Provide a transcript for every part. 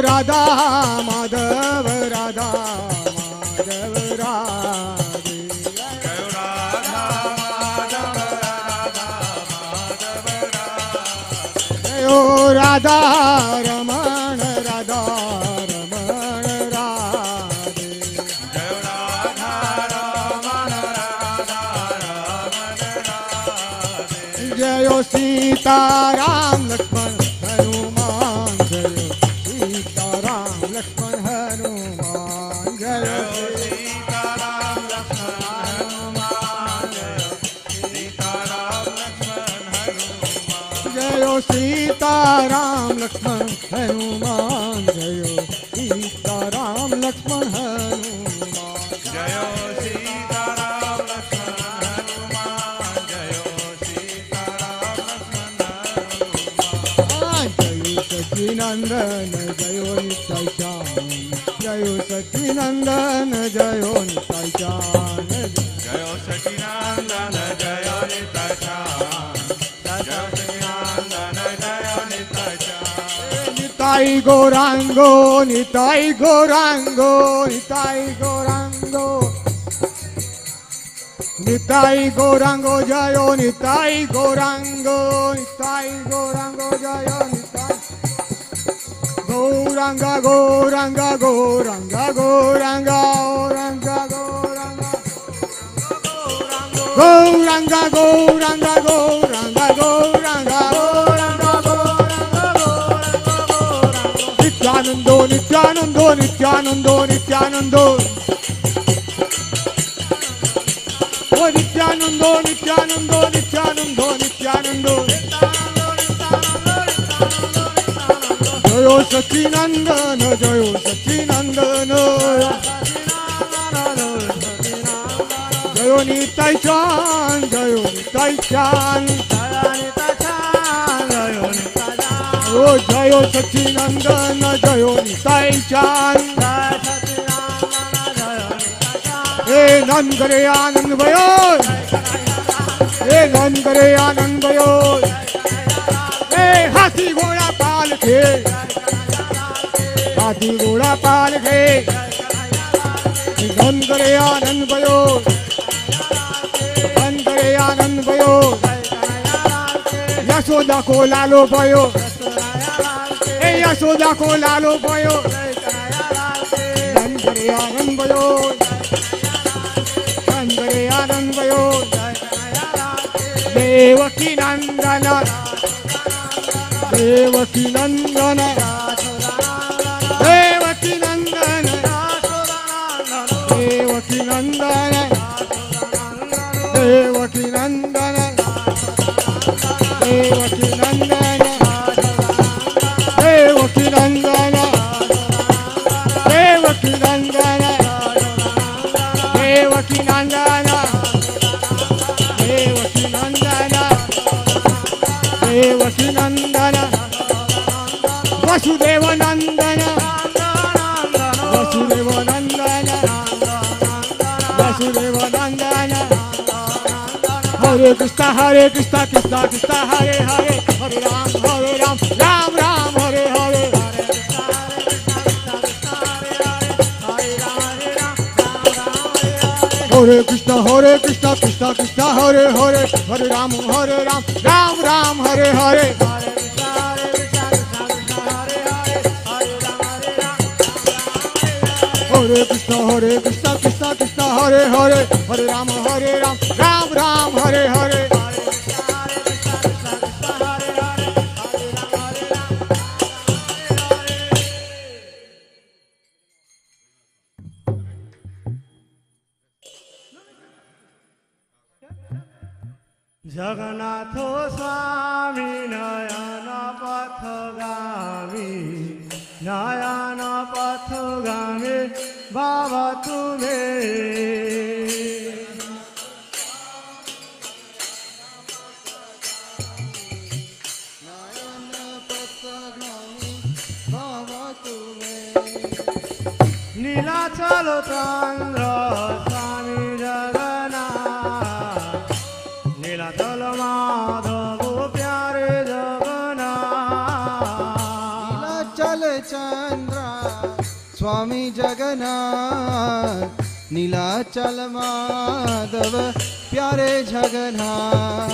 राधा माधव राधा माधव राधे। जय राधा माधव राधा माधव राधे। जय राधा रमण राधा रमण राधे। जय राधा रमण राधा रमण राधे। जय सीताराम लक्ष्मण हनुमान जय सीताराम लक्ष्मण हनुमान जय सीताराम लक्ष्मण हनुमान जय सीताराम लक्ष्मण हनुमान। जय सीताराम लक्ष्मण हनुमान जय सीताराम लक्ष्मण हनुमान। जय सीताराम लक्ष्मण हनुमान जय सीताराम लक्ष्मण हनुमान। जय सच्चिनंदन जय नित्य श्याम जय सच्चिनंदन जय नित्य श्याम। जय सच्चिदानंद जय नित्य श्याम जय सच्चिदानंद जय नित्य श्याम। निताई गौरांगो निताई गौरांगो निताई गौरांगो निताई गौरांगो जयो निताई गौरांगो निताई गौरांगो जयो निताई गौरांगा गौरांगा गौरांगा गौरांगा गौरांगा गौरांगा गौरांगा गौरांगा गौरांगा नित्यानंदो नित्यानंदो नित्यानंदो नित्यानंदो ओ नित्यानंदो नित्यानंदो नित्यानंदो नित्यानंदो जयो सच्चिनंदन जयो सच्चिनंदन जयो निताई चांद जयो निताई चांद ओ जयो सच्चिनंदन जयो निताई चांद। हे नंद करे आनंद भयो हे नंद करे आनंद भयो हे हाथी घोड़ा पाल के हाथी घोड़ा पाल के नंद करे आनंद भयो नंद करे आनंद भयो यशोदा को लालो भयो हे यशोदा को लालो भयो नंद करे आनंद भयो नंद करे आनंद भयो देवकी नंदन देवकी नंदन देवकी नंदन देवकी नंदन देवकी नंदन देवकी नंदन देवकी नंदन देवकी नंदन देवकी नंदन देवकी नंदन देवकी नंदन वसुदेव नंदन वसुदेव नंदन वसुदेव नंदन हरे कृष्णा कृष्णा कृष्णा हरे हरे हरे राम राम राम हरे हरे हरे कृष्णा कृष्णा कृष्णा हरे हरे हरे राम राम राम हरे हरे हरे कृष्णा कृष्णा हरे हरे हरे राम राम हरे हरे जगन्नाथ स्वामी नयन पथगामी नयन पथगामी बाबा तुम्हें नीलाचल चंद्र स्वामी जगन्नाथ नीलाचल माधव प्यारे जगन्नाथ नीलाचल चंद्र स्वामी जगन्नाथ नीलाचल माधव प्यारे जगन्नाथ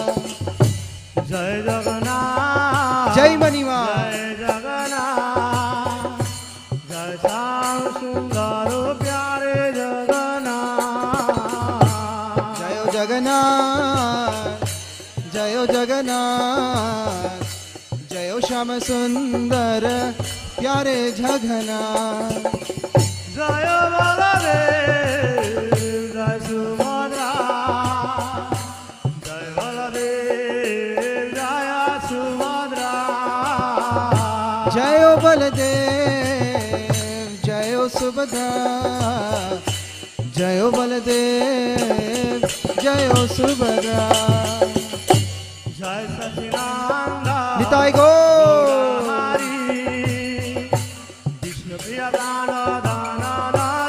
जय जगन्नाथ जय मणिमा जय जगन्नाथ जय श्याम सुंदर प्यारे जगन्नाथ जय जगन्नाथ जय जगन्नाथ जय श्याम सुंदर प्यारे जगन्नाथ जय बलदेव जय सुभद्रा जय बलदेव जय सुभद्रा जय बलदेव जय सुभद्रा जय बलदेव जय सुभद्रा जय सचिदानंद निताय गो हरि विष्णु प्रिय दान दान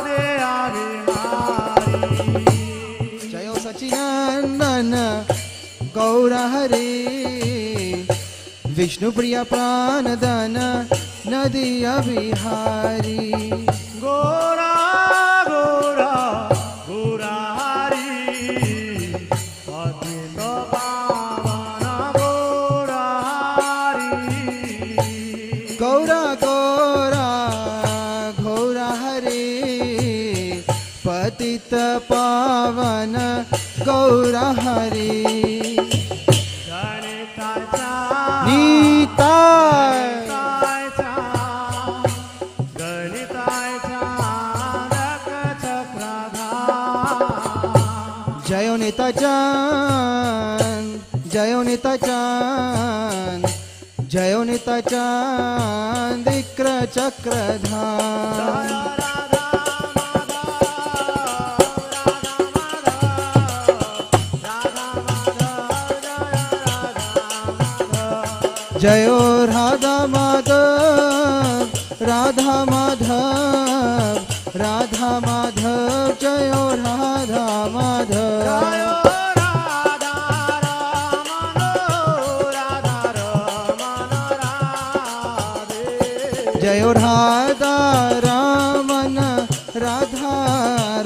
दे हरि जय सचिदानंद गौर हरि विष्णु प्रिय प्राण दान नदी बिहारी गोरा गोरा गोरा हरि पतित पावन गोरा हरि गौरा गौरा गौरा हरे पतित पावन गौरा हरे नीताय जयो नेता चांद जयो नेता चांद जयो नेता चांद इक्र चक्रधाम जयो राधा माधव राधा माधव राधा माधव जयो राधा माधव जयो राधा रमन राधा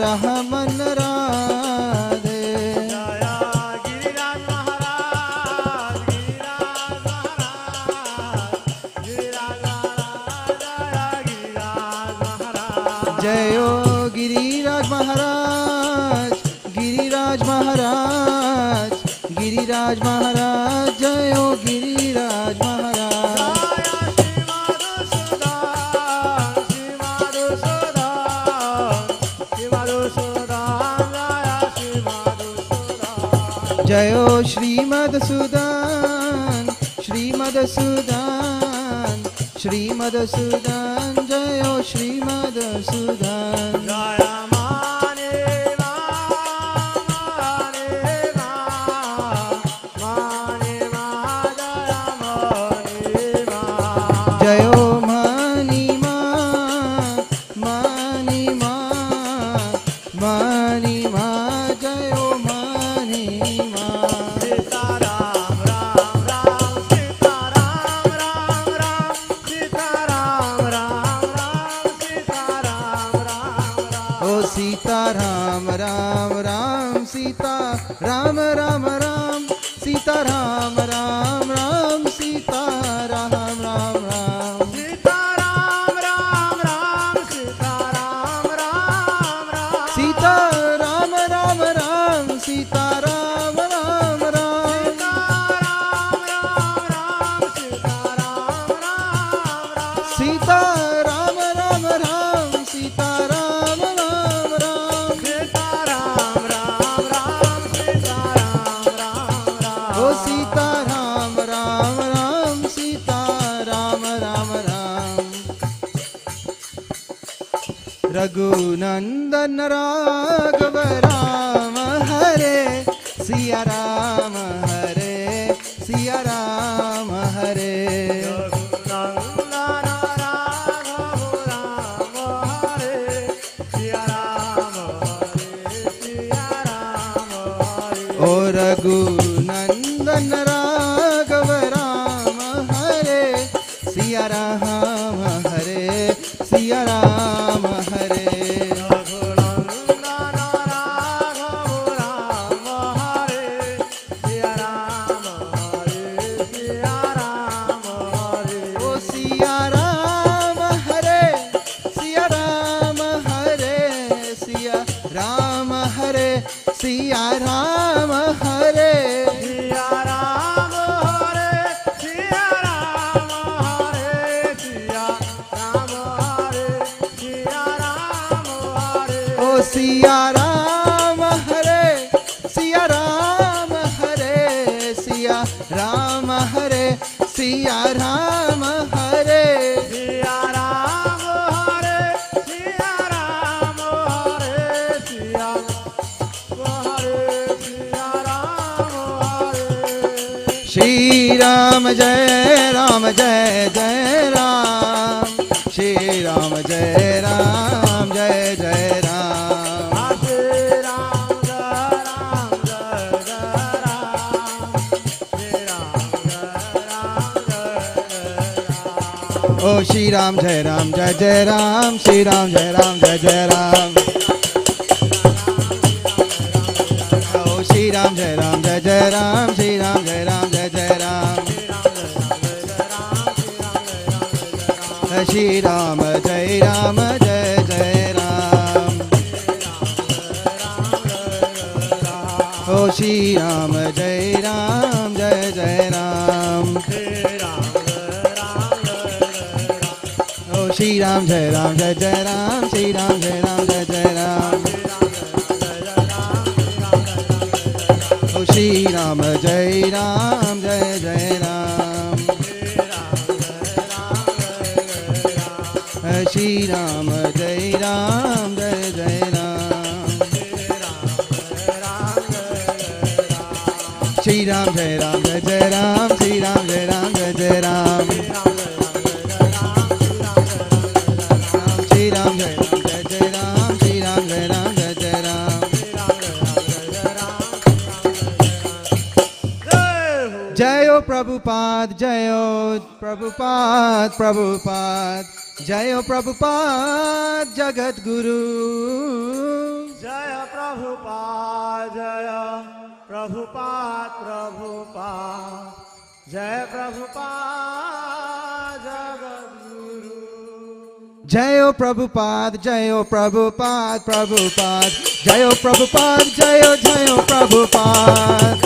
रहमन राधे जयो गिरिराज महाराज गिरिराज महाराज गिरिराज महाराज जयो गिरिराज महाराज जयो श्रीमदसूदन श्रीमदसूदन श्रीमदसूदन जयो श्रीमदसूदन जयो मणिमा मणिमा मणिमा जयो मणिमा ओ सीता राम राम राम सीता राम राम राम सीता राम राम राम सीता राम राम राम सीता राम राम राम सीता राम राम राम सीता राम राम राम सीता राम राम राम ओ सीता राम राम राम सीता राम राम राम रघुनंदन राघव राम हरे सिया राम हरे सिया राम हरे ओ रघुनंदन राघव राम हरे Siya Ram Siya Ram Hare, Siya Ram Hare, Siya Ram Hare, Siya Ram Hare. Siya Ram Hare, Siya Ram Hare, Siya Hare, Siya Ram Hare. Shri Ram Jai Ram Jai Jai Ram, Shri Ram Jai Ram Jai Jai Ram. Shri Ram Jai Ram Jai Jai Ram, Shri Ram Jai Ram Jai Jai Ram. Oh Shri Ram Jai Ram Jai Jai Ram, Shri Ram Jai Ram Jai Jai Ram. Oh Shri Ram Jai Ram Jai Jai Ram, Shri Ram Jai Ram Jai Jai Ram. Shri Ram Jai Ram Jai Jai Ram. Oh Shri Ram Jai Ram Jai Jai Ram. Oh Shri Ram Jai Ram Jai Jai Ram, Shri Ram Jai Ram Jai Jai Ram. Oh Shri Ram Jai Ram Jai Jai Ram. Shri Ram Jai Ram Jai Jai Ram. Shri Ram Jai Ram Jai Jai Ram, Shri Ram Jai Ram Jai Jai Ram. Shri Ram Jai Ram Jai Jai Ram, Shri Ram Jai Ram Jai Jai Ram. Jayo Prabhupada, Jayo Prabhupada, Prabhupada, Jayo Prabhupada, Jagat Guru. Jaya Prabhupada, Jaya Prabhupada, Prabhupada, Jaya Prabhupada, Jagadguru. Jayo Prabhupada, Jayo Prabhupada, Prabhupada, Jayo Prabhupada, Jayo Jayo Prabhupada.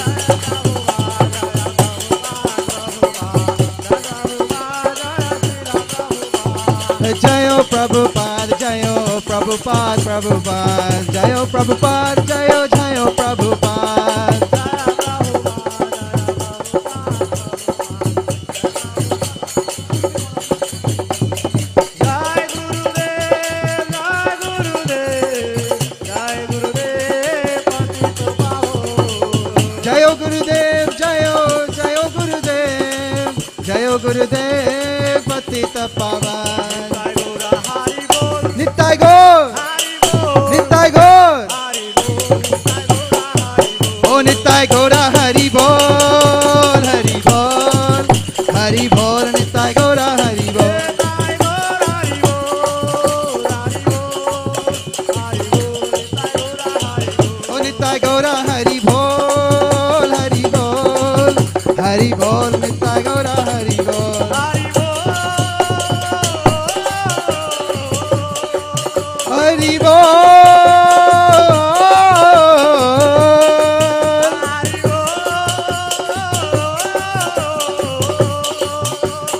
Jayo Prabhupada, Jayo Prabhupada, Prabhupada, Jayo Prabhupada, Jayo Jayo Prabhupada. Jai Gurudev, Jai Gurudev, Jai Gurudev, Patito Pavo. Jayo Gurudev, Jayo Jayo Gurudev, Jayo Gurudev, Patita Pavan. Jai Gura Hari Bol, Nitai Gaur, Hari Bol, Nitai Gaur, Hari Bol, Jai Gura Hari Bol. Oh Nitai Gaura Hari Bol, Hari Bol, Hari Bol, Nitai Gaura Hari Bol. Jai Gura Hari Bol, Hari Bol, Jai Gura Hari Bol. Oh Nitai Gaura Hari Bol, Hari Bol, Hari Bol, Nitai Gaura Hari Bol. Hari Bol.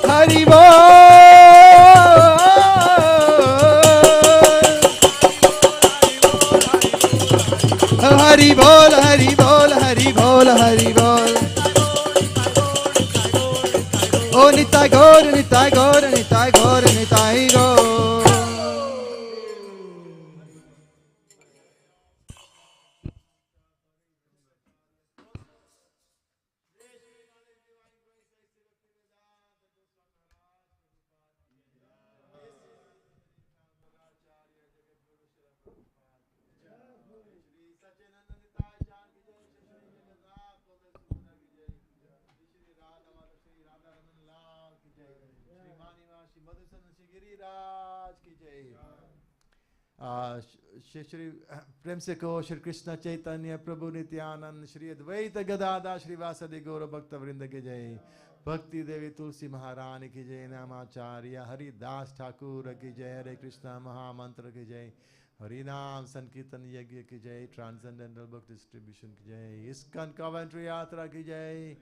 Hari Bol, Hari Bol, Hari Bol, Hari Bol, Hari Bol, Hari Bol. Oh Nitai Gaur, Nitai Gaur, Nitai Gaur, Nitai Gaur. Shri Prem से कहो श्री कृष्ण चैतन्य प्रभु नित्यानंद श्री अद्वैत गदाधर श्रीवासदि गौर भक्त वृंद की जय। भक्ति देवी तुलसी महारानी की जय। नामाचार्य हरिदास ठाकुर की जय। हरे कृष्णा महामंत्र की जय। हरिनाम संकीर्तन यज्ञ की जय। ट्रांसेंडेंटल बुक डिस्ट्रीब्यूशन की जय। इस्कॉन कॉन्वेंट्री यात्रा की जय।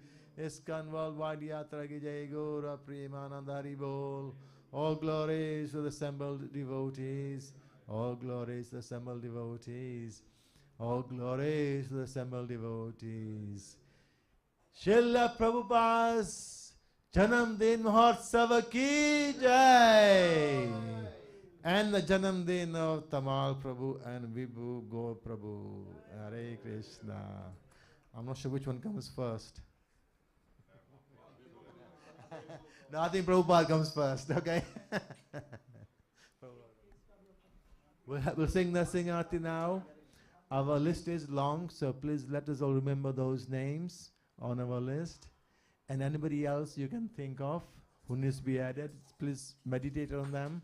इस्कॉन वर्ल्ड वाइड यात्रा की जय। गौर प्रेमानंद हरि बोल। All glories to the assembled devotees. All glories to the assembled devotees. All glories to the assembled devotees. Srila Prabhupada's Janam Din Mahotsav ki jai. And the Janam Din of Tamal Prabhu and Vibhu Gaur Prabhu. Hare Krishna. I'm not sure which one comes first. No, I think Prabhupada comes first, okay? We'll sing the Singarati now. Our list is long, so please let us all remember those names on our list. And anybody else you can think of who needs to be added, please meditate on them.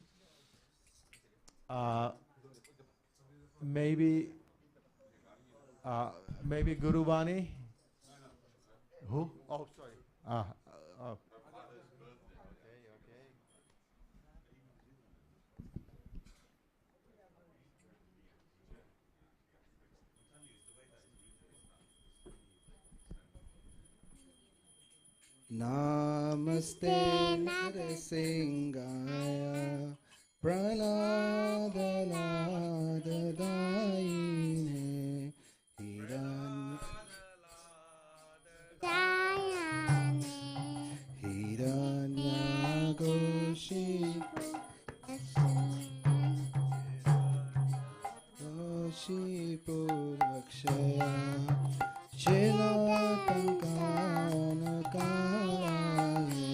Maybe Guru Vani? Who? Oh, sorry. Oh. Namaste Narasingaya Praladadadaine Hiranyagoshi Purvakshaya Shilatankanakaraye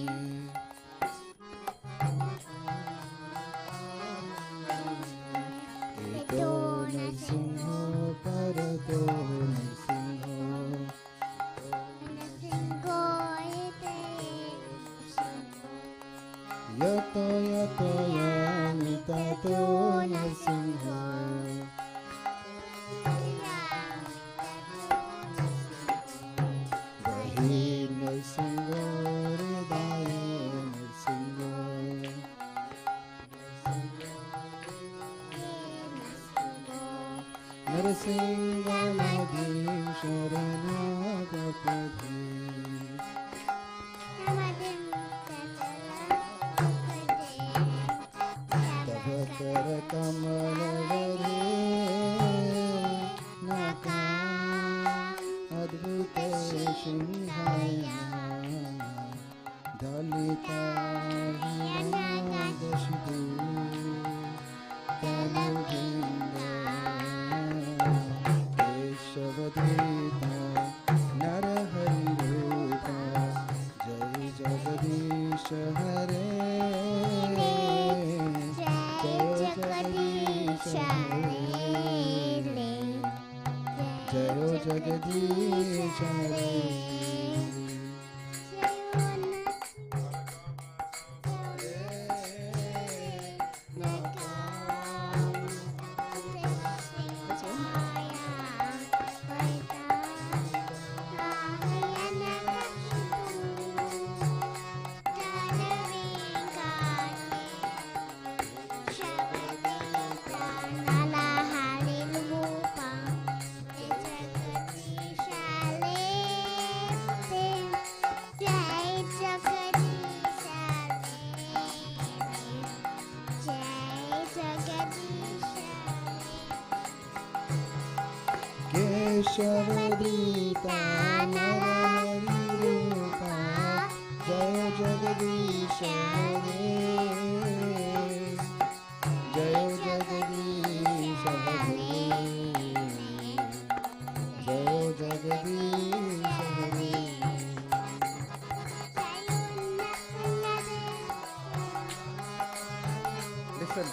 Ito Narsimho Parato Narsimho Yato Yato Yanitato Narsimho Narsingo Hridaya Narsingo Narsinga Madhim Sharanagapati Tavakara Kamalavare Naka Advuta Shinhaya Dalita Hinadashidu Tanuvinda Keshavadita Narahari Rupa Jai Jagadisha Hare Jai Jagadisha Hare Jayo Jagadisha Hare Keshavadita Narahari Rupa Jaya Jagadisha Hare Jaya Jagadisha Hare Jaya Jagadisha Hare Listen.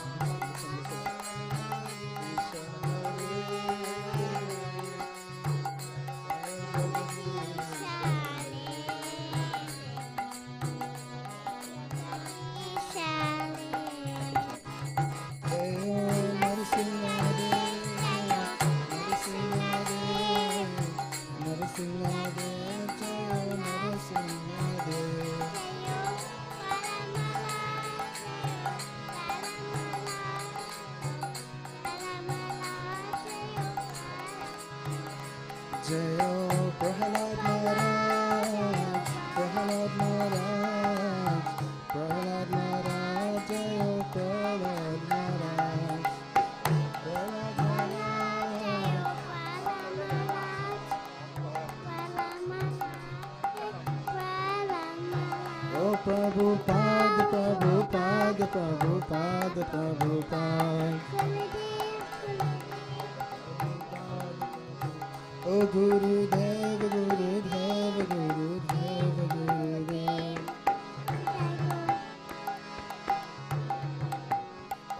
Jayo Prahalad Maharaj, Prahalad Maharaj, Prahalad Maharaj, Jayo Prahalad Maharaj. Prabhupada, Prabhupada. O Guru Dev, Guru Dev, Guru Dev, Guru Dev.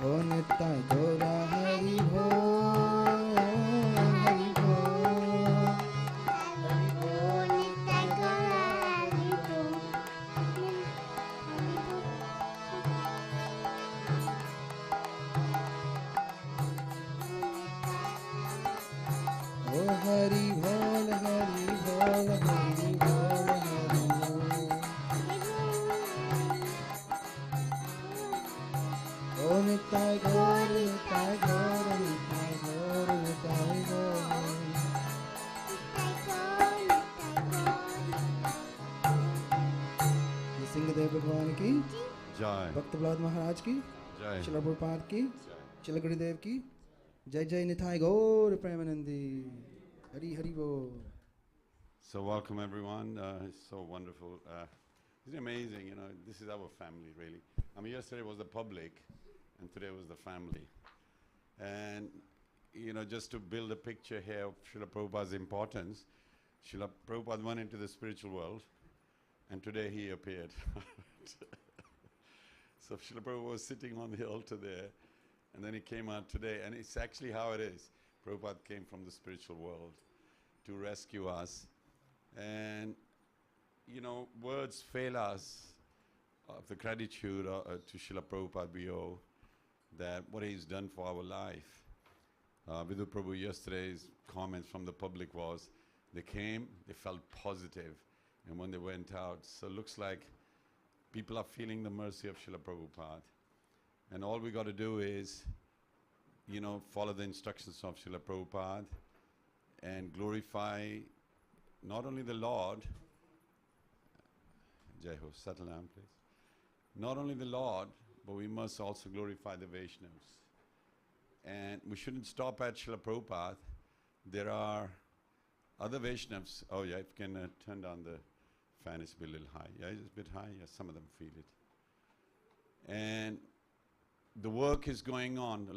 O Nittai Gaura Hari Bol, Hari Bol. O Hari Bol, Hari Bol, Hari Bol, Hari Bol. O Nittai Gaur, Nittai Gaur, Nittai Gaur, Nittai Gaur. ये सिंहदेव भगवान की, Jai. भक्त प्रहलाद महाराज की, Jai. शिला प्रभुपाद की, शिला गुरुदेव की, जय जय निताई गौर प्रेमानंदी, हरि हरि बोल. So welcome everyone. It's so wonderful. It's amazing, you know. This is our family, really. I mean, yesterday was the public, and today was the family. And you know, just to build a picture here of Srila Prabhupada's importance, Srila Prabhupada went into the spiritual world, and today he appeared. So Srila Prabhupada was sitting on the altar there, and then he came out today, and it's actually how it is. Prabhupada came from the spiritual world to rescue us. And, you know, words fail us of the gratitude to Srila Prabhupada we owe, that what he's done for our life. Vidhu Prabhu yesterday's comments from the public was, they came, they felt positive, and when they went out, so it looks like people are feeling the mercy of Srila Prabhupada. And all we got to do is, you know, follow the instructions of Srila Prabhupada and glorify not only the Lord, Jai Ho, settle down please. Not only the Lord, but we must also glorify the Vaishnavas. And we shouldn't stop at Srila Prabhupada. There are other Vaishnavas. Oh yeah, if you can turn down the fan, it's a little high. Yeah, it's a bit high. Yeah, some of them feel it. And the work is going on.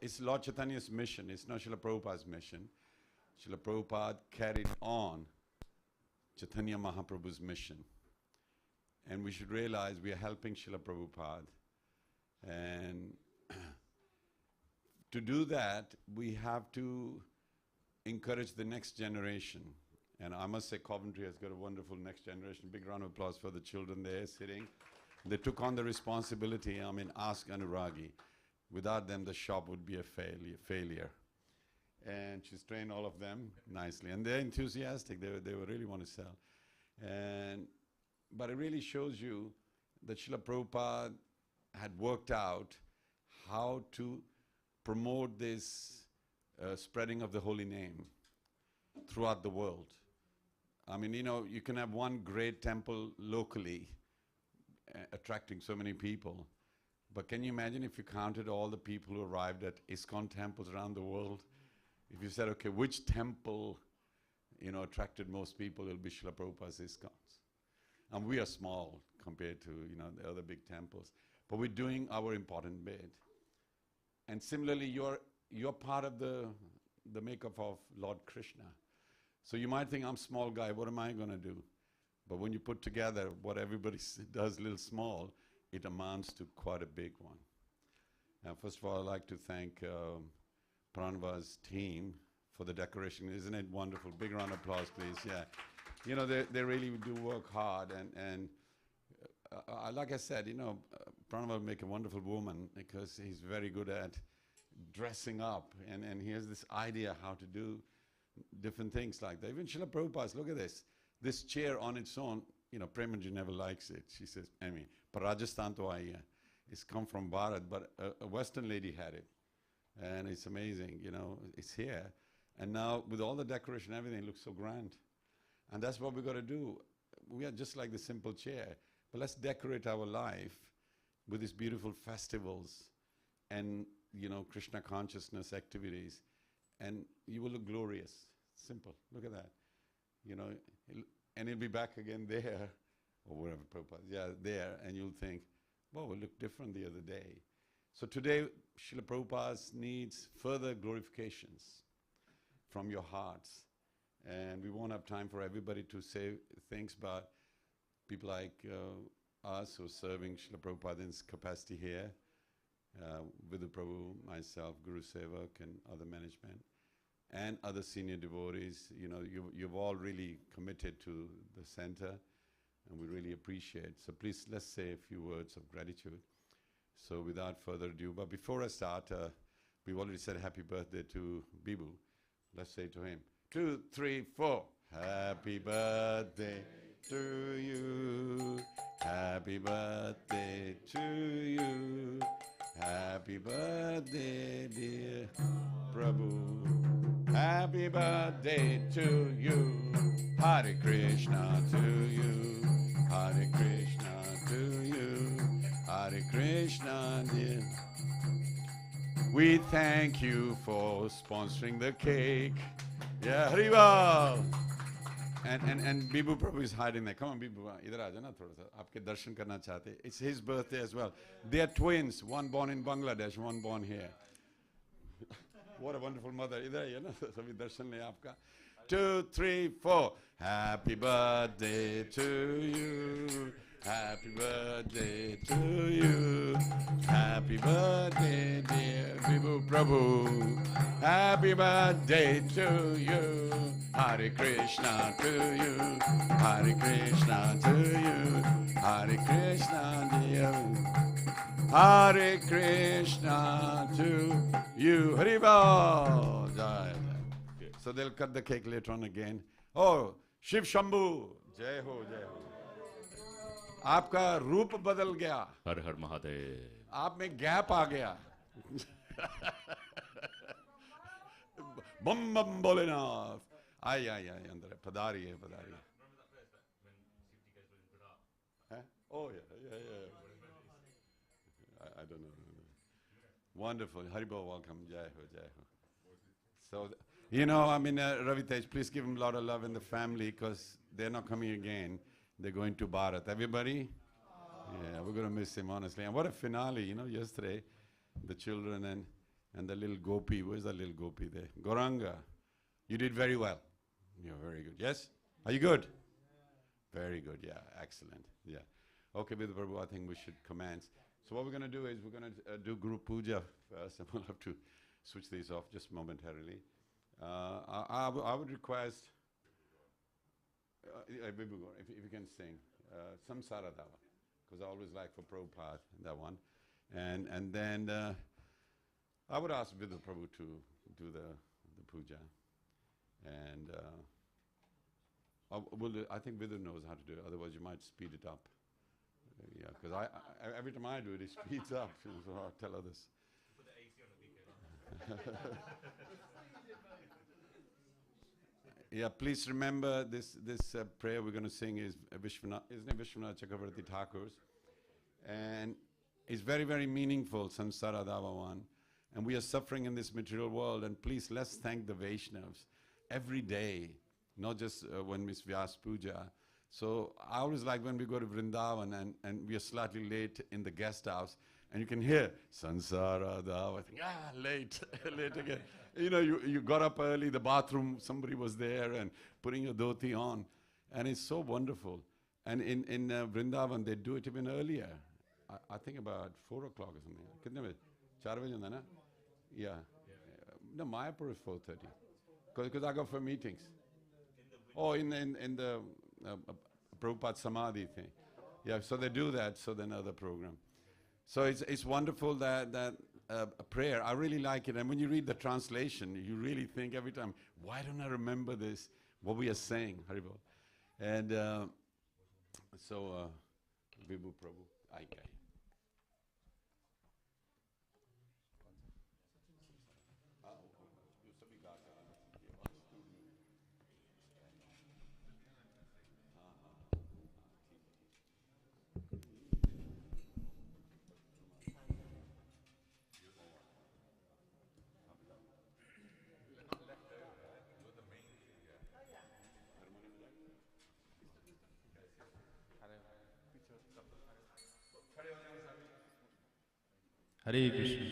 It's Lord Chaitanya's mission. It's not Srila Prabhupada's mission. Srila Prabhupada carried on Chaitanya Mahaprabhu's mission. And we should realize we are helping Srila Prabhupada. And to do that, we have to encourage the next generation. And I must say Coventry has got a wonderful next generation. Big round of applause for the children there sitting. They took on the responsibility. I mean, ask Anuragi. Without them, the shop would be a failure. And she's trained all of them nicely. And they're enthusiastic. They really want to sell. But it really shows you that Srila Prabhupada had worked out how to promote this spreading of the holy name throughout the world. I mean, you know, you can have one great temple locally attracting so many people. But can you imagine if you counted all the people who arrived at ISKCON temples around the world? If you said, okay, which temple, you know, attracted most people, it'll be Srila Prabhupada's ISKCONs. And we are small compared to, you know, the other big temples. But we're doing our important bit. And similarly, you're part of the makeup of Lord Krishna. So you might think, I'm a small guy, what am I going to do? But when you put together what everybody does a little small, it amounts to quite a big one. And first of all, I'd like to thank Pranava's team for the decoration. Isn't it wonderful? Big round of applause, please. Yeah. You know, they really do work hard. And like I said, you know, Pranava will make a wonderful woman because he's very good at dressing up. And he has this idea how to do different things like that. Even Srila Prabhupada, look at this. This chair on its own, you know, Premanji never likes it. She says, I mean, Rajasthan to aiya. It's come from Bharat, but a Western lady had it. And it's amazing, you know, it's here. And now with all the decoration, everything looks so grand. And that's what we got to do. We are just like the simple chair. But let's decorate our life with these beautiful festivals and, you know, Krishna consciousness activities. And you will look glorious. Simple. Look at that. You know, and it'll be back again there, or wherever Prabhupada, yeah, there, and you'll think, well, we looked different the other day. So today, Srila Prabhupada needs further glorifications from your hearts. And we won't have time for everybody to say things, but people like us who are serving Srila Prabhupada in his capacity here, Vidhu Prabhu, myself, Guru Sevak, and other management, and other senior devotees, you've all really committed to the center, and we really appreciate. So please, let's say a few words of gratitude. So without further ado, but before I start, we've already said happy birthday to Bibu. Let's say to him, 2, 3, 4. Happy birthday to you. Happy birthday to you. Happy birthday, dear Prabhu. Happy birthday to you. Hare Krishna to you. Hare Krishna to you. Hare Krishna, dear. We thank you for sponsoring the cake. Yeah, Harival. And Bibu Prabhu is hiding there. Come on, Bibu, idhar aa jana thoda sa. Aapke darshan karna chahte. It's his birthday as well. They are twins. One born in Bangladesh, one born here. What a wonderful mother. Idhar aaye na, sabhi darshan le aapka. 2, 3, 4. Happy birthday to you. Happy birthday to you. Happy birthday, dear Bibu Prabhu. Happy birthday to you. Hare Krishna to you. Hare Krishna to you. Hare Krishna, dear. Hare Krishna to you. Haribo. Jai Jai. So they'll cut the cake later on again. Oh, Shiv Shambhu. Jai ho, Jai ho. आपका रूप बदल गया. हर हर महादेव. आप में gap आ गया. बम बम भोलेनाथ. आई अंदर पधारिए. Oh yeah. I don't know. Wonderful. Haribo, welcome. Jai ho. So Ravi Tej, please give him a lot of love in the family because they're not coming again. They're going to Bharat. Everybody? Yeah, we're going to miss him, honestly. And what a finale, yesterday, the children and the little gopi. Where's the little gopi there? Goranga. You did very well. You're very good. Yes? Are you good? Very good. Yeah, excellent. Yeah. Okay, Vidhu Prabhu, I think we should commence. So what we're going to do is we're going to do Guru Puja first, and we'll have to switch these off just momentarily. I would request... if you can sing Samsara Dava, because I always like for Prabhupada that one, and then I would ask Vidhu Prabhu to do the puja, and I think Vidhu knows how to do it. Otherwise, you might speed it up. Yeah, because every time I do it, it speeds up. So I'll tell others. Put the AC on the weekend. Yeah, please remember this prayer we're going to sing is Vishwanath, isn't it Vishwanath Chakravarti Thakur's? And it's very, very meaningful, Samsara Dava one. And we are suffering in this material world, and please, let's thank the Vaishnavas every day, not just when it's Vyas Puja. So I always like when we go to Vrindavan and we are slightly late in the guest house, and you can hear Sansara Dava. I think, late again. You got up early, the bathroom, somebody was there and putting your dhoti on. And it's so wonderful. And in Vrindavan, they do it even earlier. I think about 4 o'clock or something. Kitne baje? 4 baje hunda na? Yeah. No, Mayapur is 4:30. Because I go for meetings. In the Prabhupada Samadhi thing. Yeah, so they do that, so then another program. So it's wonderful that a prayer. I really like it. And when you read the translation, you really think every time, why don't I remember this, what we are saying, Haribol. And Vibhu Prabhu, Aikai. खड़े हो हरे Krishna.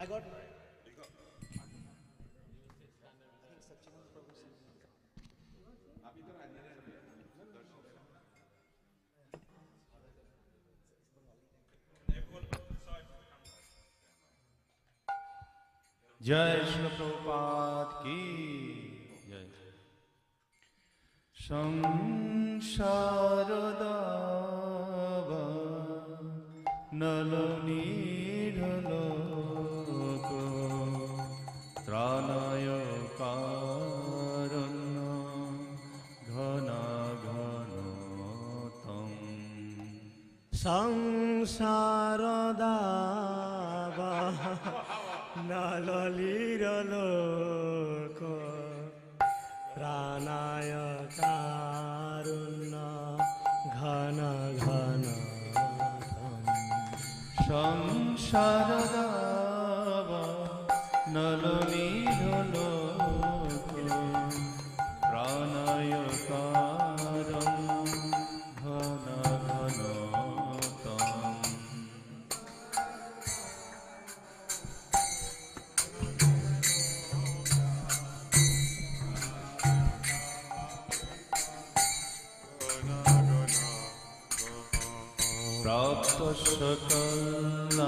I got जय श्री प्रभुपाद की जय। संसार दाव नलनीरलोक त्राणाय कारण्य घन घनतम संसार दाव नलनीरलोक प्राणाय कारुण्य घन घन संसार दाव नलनीरलोक प्राणाय कारुण्य घन घनतम प्राप्त सकल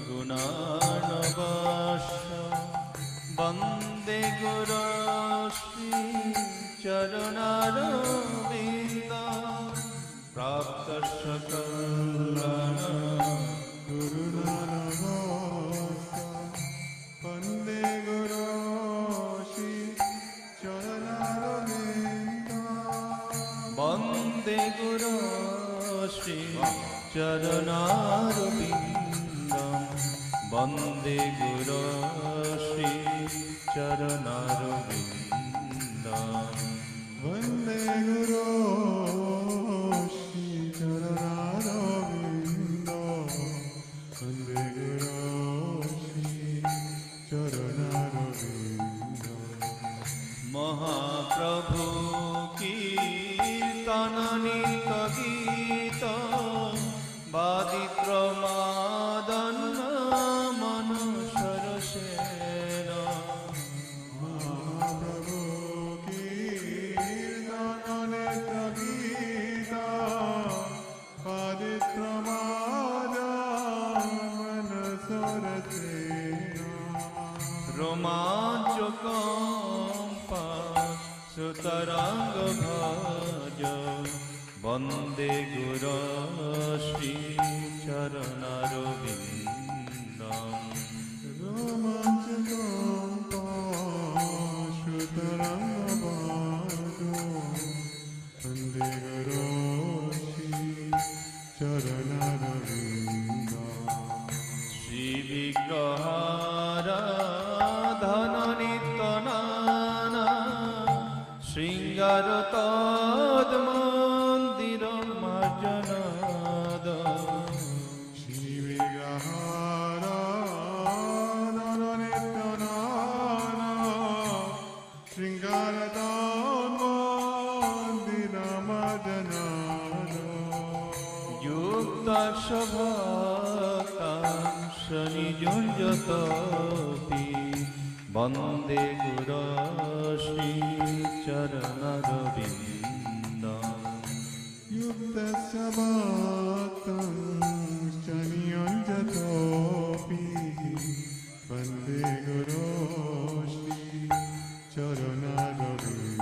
गुणानवास वंदे गुरु श्री चरणारविंद प्राप्त सकल वंदे गुरु श्री चरणारविंद वंदे गुरु श्री चरणारविंदं वंदे गुरु श्री चरणारविंदं वंदे गुरु श्री चरणारविंद वंदे गुरु श्री चरणारविंद महाप्रभु कीर्तन नित गीत बादित्र मादन्न मनुष्यर सेन महाप्रभु कीर्तन नित गीत बादित्र मादन्न मनुष्यर सेन रोमांचकम्पा सुतरंग भज वंदे गुरु श्री चरणारविंदं रोमांचकम्पा सुतरंग भज वंदे गुरु श्री चरणारविंदं श्री विग्रहार धन नित्यनाना श्रृंगार तद्मन्दिर मार्जनाद श्री विग्रहार धन नित्यनाना श्रृंगार तन्मन्दिर मार्जनाद युक्ताक्षभक्तांश निजुञ्जतोऽपि वन्दे गुरो श्री चरणारविन्दं युक्तस्य भक्तंश्च नियुञ्जतोऽपि वन्दे गुरो श्री चरणारविन्दं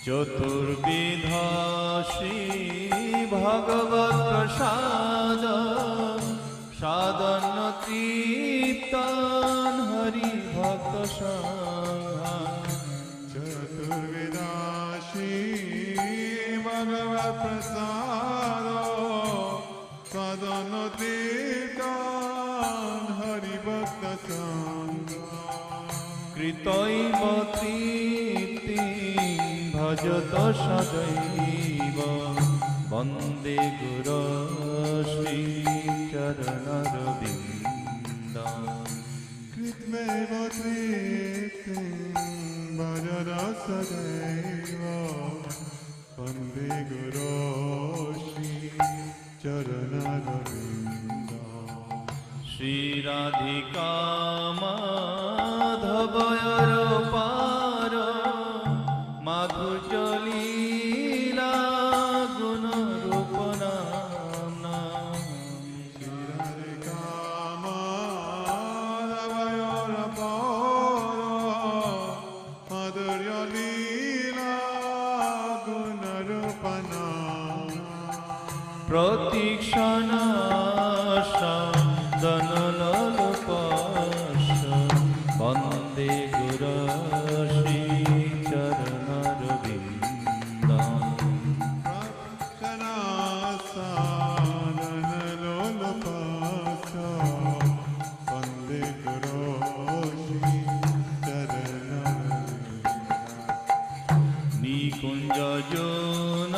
चतुर्विधा श्री भगवत् प्रसाद साधन तृप्तान् हरि भक्त चतुर्विधा श्री भगवत् प्रसाद साधन तीर्थान् हरिभक्त संघ कृतैव तृप्तिं भजत सदैव वन्दे गुरो श्री चरण শ্রী রাধিকা মাধবয়র পার মাধুর্য লীলা গুণ রূপ নাম প্রতীক্ষণা দনললোপস্য বন্দে গুরশ্রী চরণারবিন্দম নিকুঞ্জ যৌন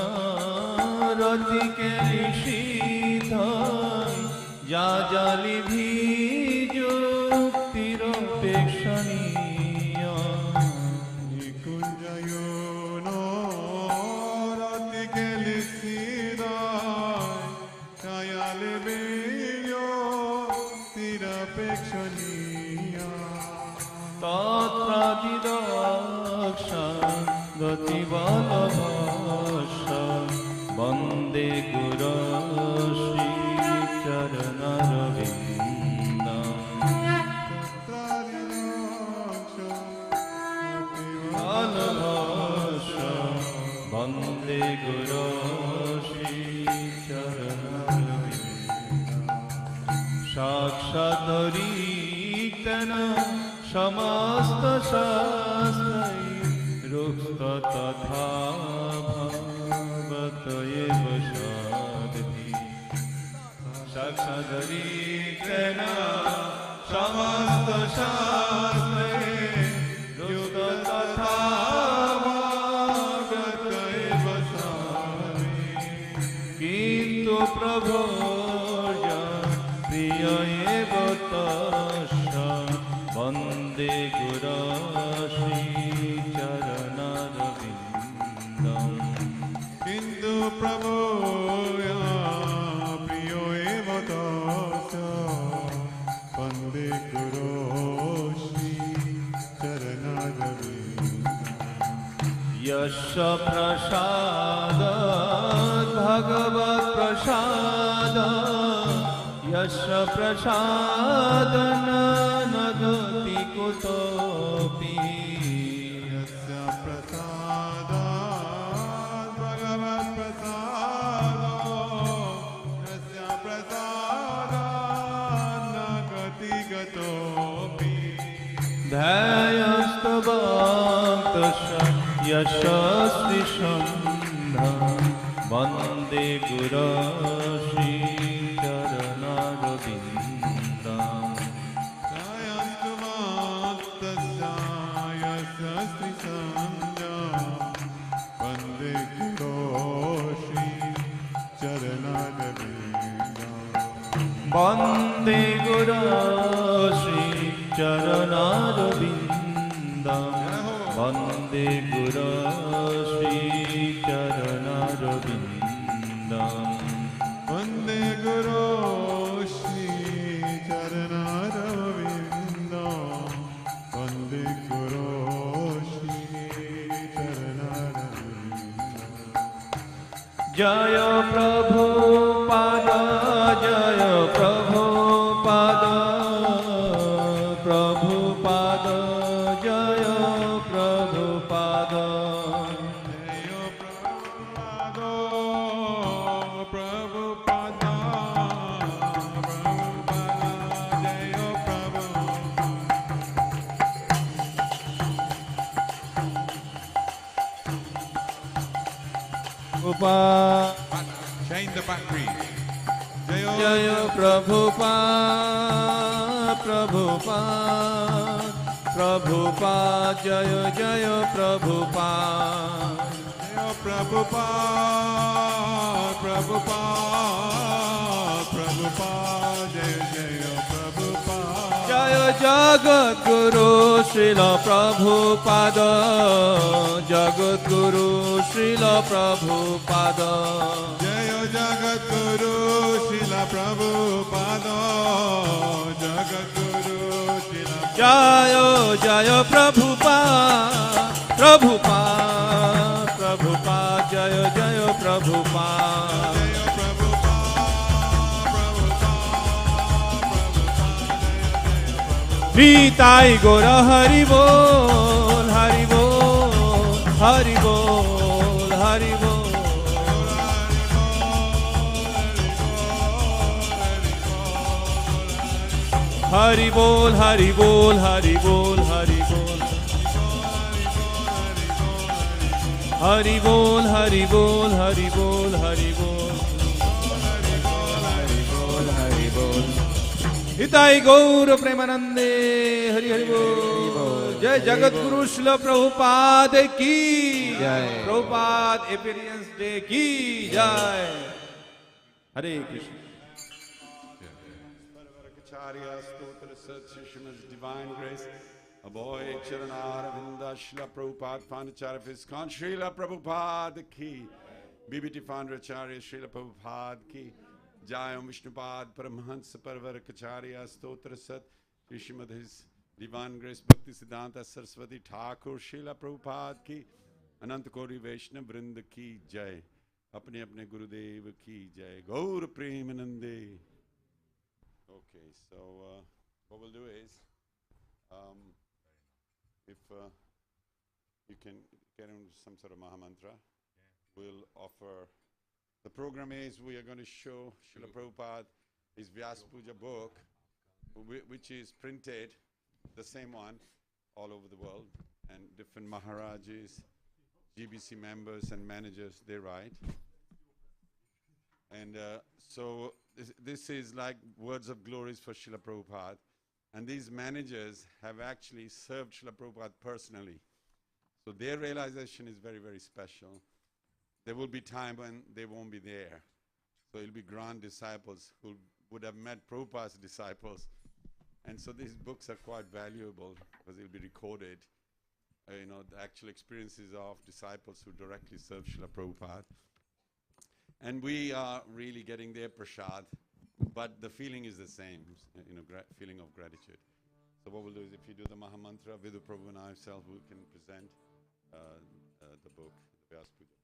রতিকে নিষিদ্ধ যা জালিভি যুক্তিরপেক্ষণীয় তৎপ্রতিদক্ষ গতিবলভস্য বন্দে গুরু শ্রী চরণারবিন্দম বলভস্য বন্দে গুরু শ্রী চরণারবিন্দম সাক্ষাৎ সমস্ত শাস্ত্রৈ রুক্ত তথা ভগবত এব সাধি সাক্ষাৎ সমস্ত শাস্ত্রৈ রুক্ত তথা ভগবত এব সাধি কিন্তু প্রভু প্রিয় এব তস্য বন্দে গুরু শ্রী চরণারবিন্দম কিন্তু প্রভু প্রিয় এব তস্য বন্দে গুরু শ্রী চরণারবিন্দম यस्य प्रसादात् भगवत् प्रसाद यस्य प्रसादन न गति कुतोऽपि यस्य प्रसादात् भगवत् प्रसादो यस्य प्रसादात् न गति गतोऽपि ध्यायस्तवान्तस्य यशस्वी सन्धं वन्दे गुरो श्री चरणारविन्दम् वन्दे गुरो श्री चरणारविन्दम् वन्दे गुरो श्री चरणारविन्दम् वन्दे गुरो श्री चरणारविन्दम् वन्दे गुरो श्री चरणारविन्दम् वन्दे गुरो श्री चरणारविन्दम् जय प्रभुपाद जय प्रभुपाद प्रभुपाद जय प्रभुपाद जय प्रभुपाद प्रभुपाद प्रभुपाद जय प्रभुपाद Change the battery. जय प्रभुपाद प्रभुपाद प्रभुपाद जय जय प्रभुपाद जय प्रभुपाद प्रभुपाद प्रभुपाद जय जय प्रभुपाद जय Jagadguru Srila Prabhupada, Jagadguru Srila Prabhupada, Jayo Jagadguru Srila Prabhupada, Jagadguru Srila Jayo Jayo Prabhupada, Prabhupada, Prabhupada, Jayo Jayo Prabhupada. Nitai Gora Hari Bol, Hari Bol, Hari Bol, Hari Bol. Hari Bol, Hari Bol, Hari Bol, Hari Bol. Hari Bol, Hari Bol, Hari Bol, Hari Bol. Hari Bol. Nitai Gaura Premanande, Hari Hari Bol. Jai Jagat Guru Srila Prabhupada ki Jai. Prabhupada Appearance Day ki Jai. Hare Krishna. Acharya Stotra Satsishma's Divine Grace, a boy Charanara Vinda Srila Prabhupada Pandacharya of ISKCON, Srila Prabhupada ki, BBT founder Acharya Srila Prabhupada ki, Jayam Vishnupad Paramahansa Parvarakacharya Stotra Sat, Shrimad His Divine Grace Bhakti Siddhanta Saraswati Thakur Srila Prabhupada ki, Anant Kori Vaishnav Vrinda ki Jai, Apne Apne Gurudev ki Jai, Gaur Premanande. Okay, so what we'll do is, if you can get into some sort of Mahamantra, we'll offer. The program is we are going to show Srila Prabhupada his Vyas Puja book, which is printed, the same one, all over the world, and different Maharajas, GBC members and managers, they write. And so this is like words of glories for Srila Prabhupada. And these managers have actually served Srila Prabhupada personally. So their realization is very, very special. There will be time when they won't be there. So it'll be grand disciples who would have met Prabhupada's disciples. And so these books are quite valuable because it'll be recorded, the actual experiences of disciples who directly serve Srila Prabhupada. And we are really getting their prasad, but the feeling is the same, feeling of gratitude. So what we'll do is if you do the Mahamantra, Vidu Prabhu and I ourselves, we can present the book, the Vyas Puja.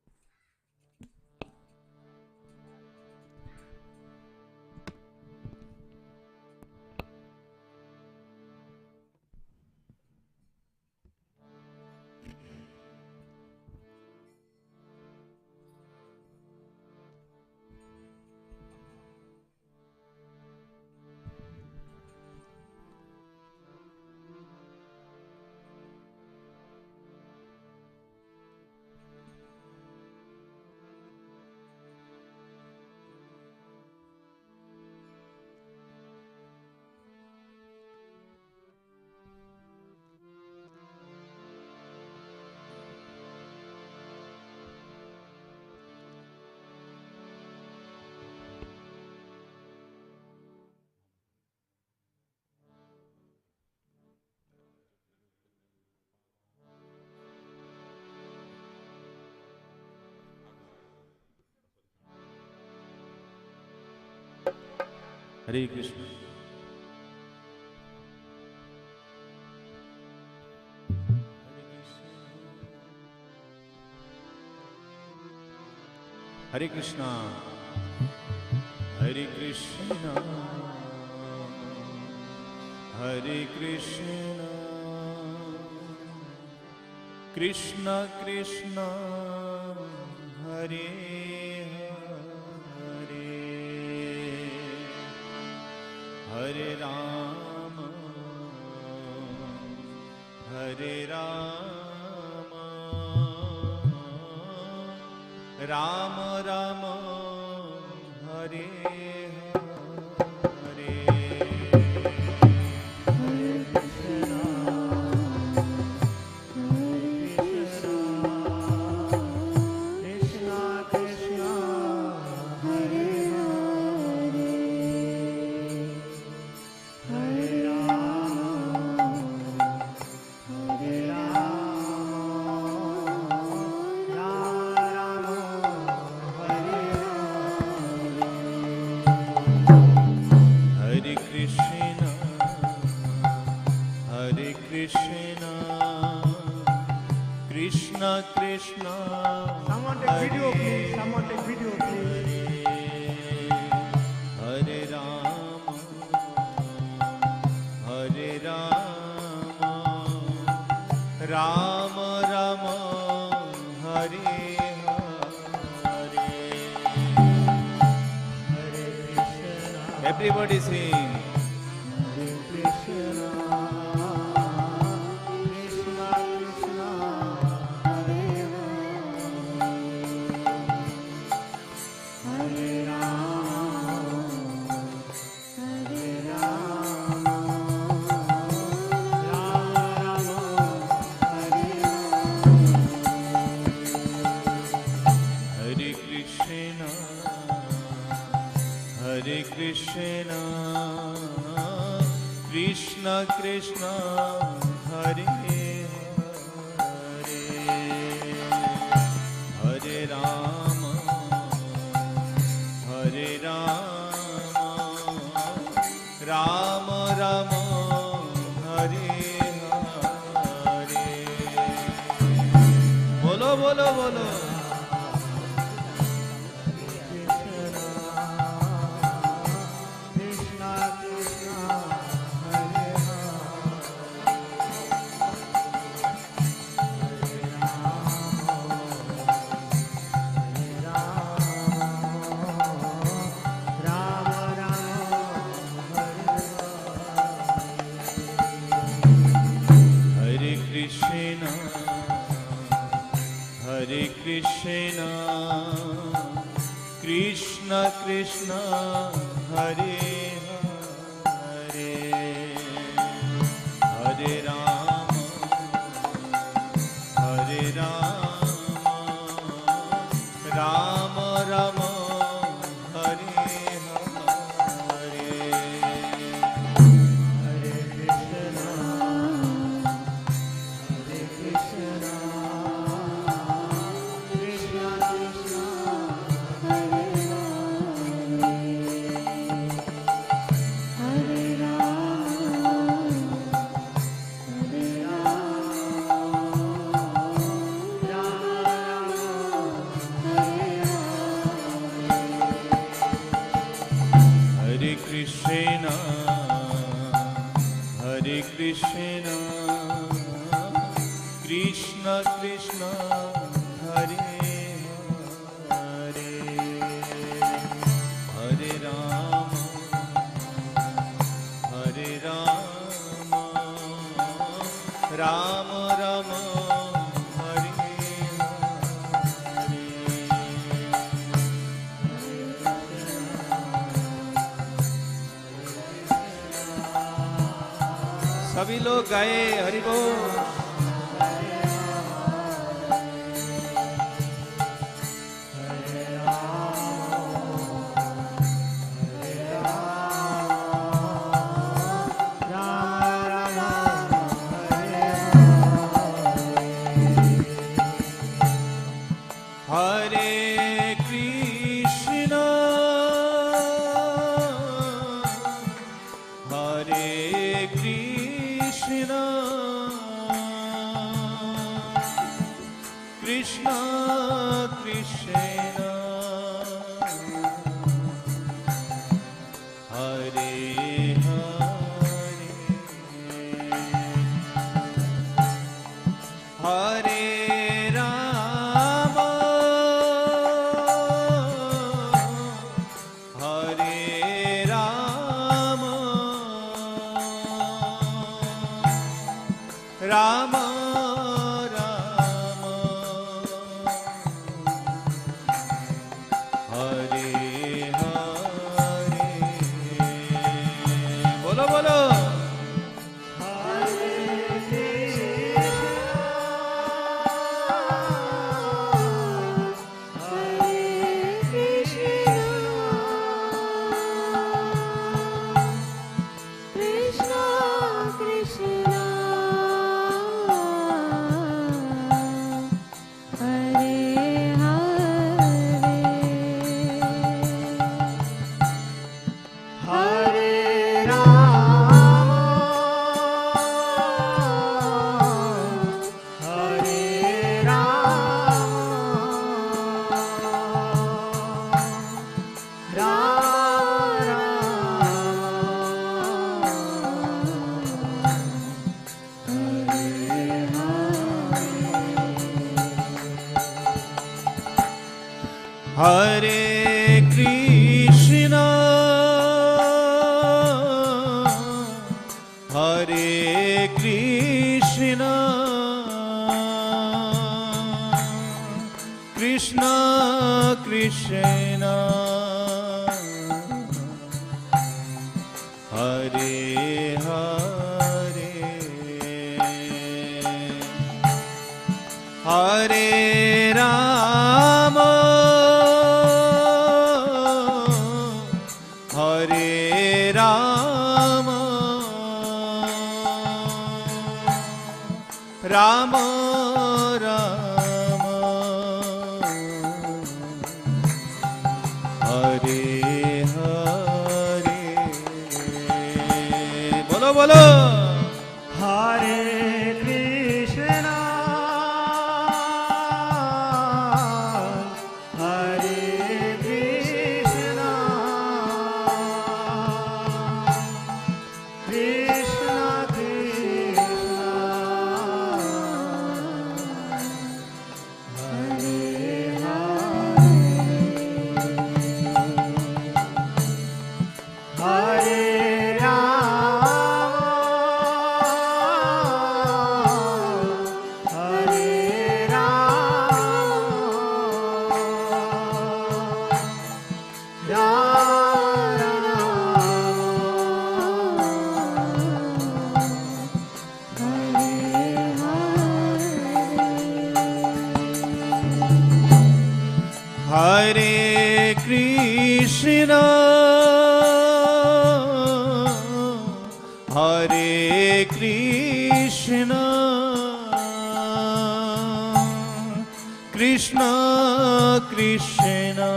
Hare Krishna. Hare Krishna. Hare Krishna. Hare Krishna. Krishna Krishna. Hare Hare Rama, Hare Rama, Rama Rama, Hare Hare, Hare Krishna, Krishna Krishna, Hare Hare. Hare Rama, Krishna, Krishna Krishna. Someone take video, please. Someone take video, please. Hare Rama, Hare Rama, Rama Rama, Hare Hare. Everybody sing. Krishna, Krishna Krishna, Hare Hare, Hare Rama, Hare Rama, Rama Rama, Hare Hare. Bolo bolo bolo. Krishna, Krishna Krishna, Hare Hare, Hare Rama, Hare Rama, Rama Rama, Hare Hare, Hare Krishna, Hare Krishna. Krishna, Krishna Krishna, Hare Hare, Hare Rama, Hare Rama, Rama Rama, Hare Hare. सभी लोग गाए हरि बोल। Hare Krishna, Hare Krishna, Krishna Krishna, Hare Hare, Hare Rama, Hare Rama, Rama Rama, Hare Hare. Bolo bolo. Hare Krishna, Hare Krishna, Krishna Krishna, Hare Hare, Hare Hare Krishna, Hare Krishna, Krishna Krishna,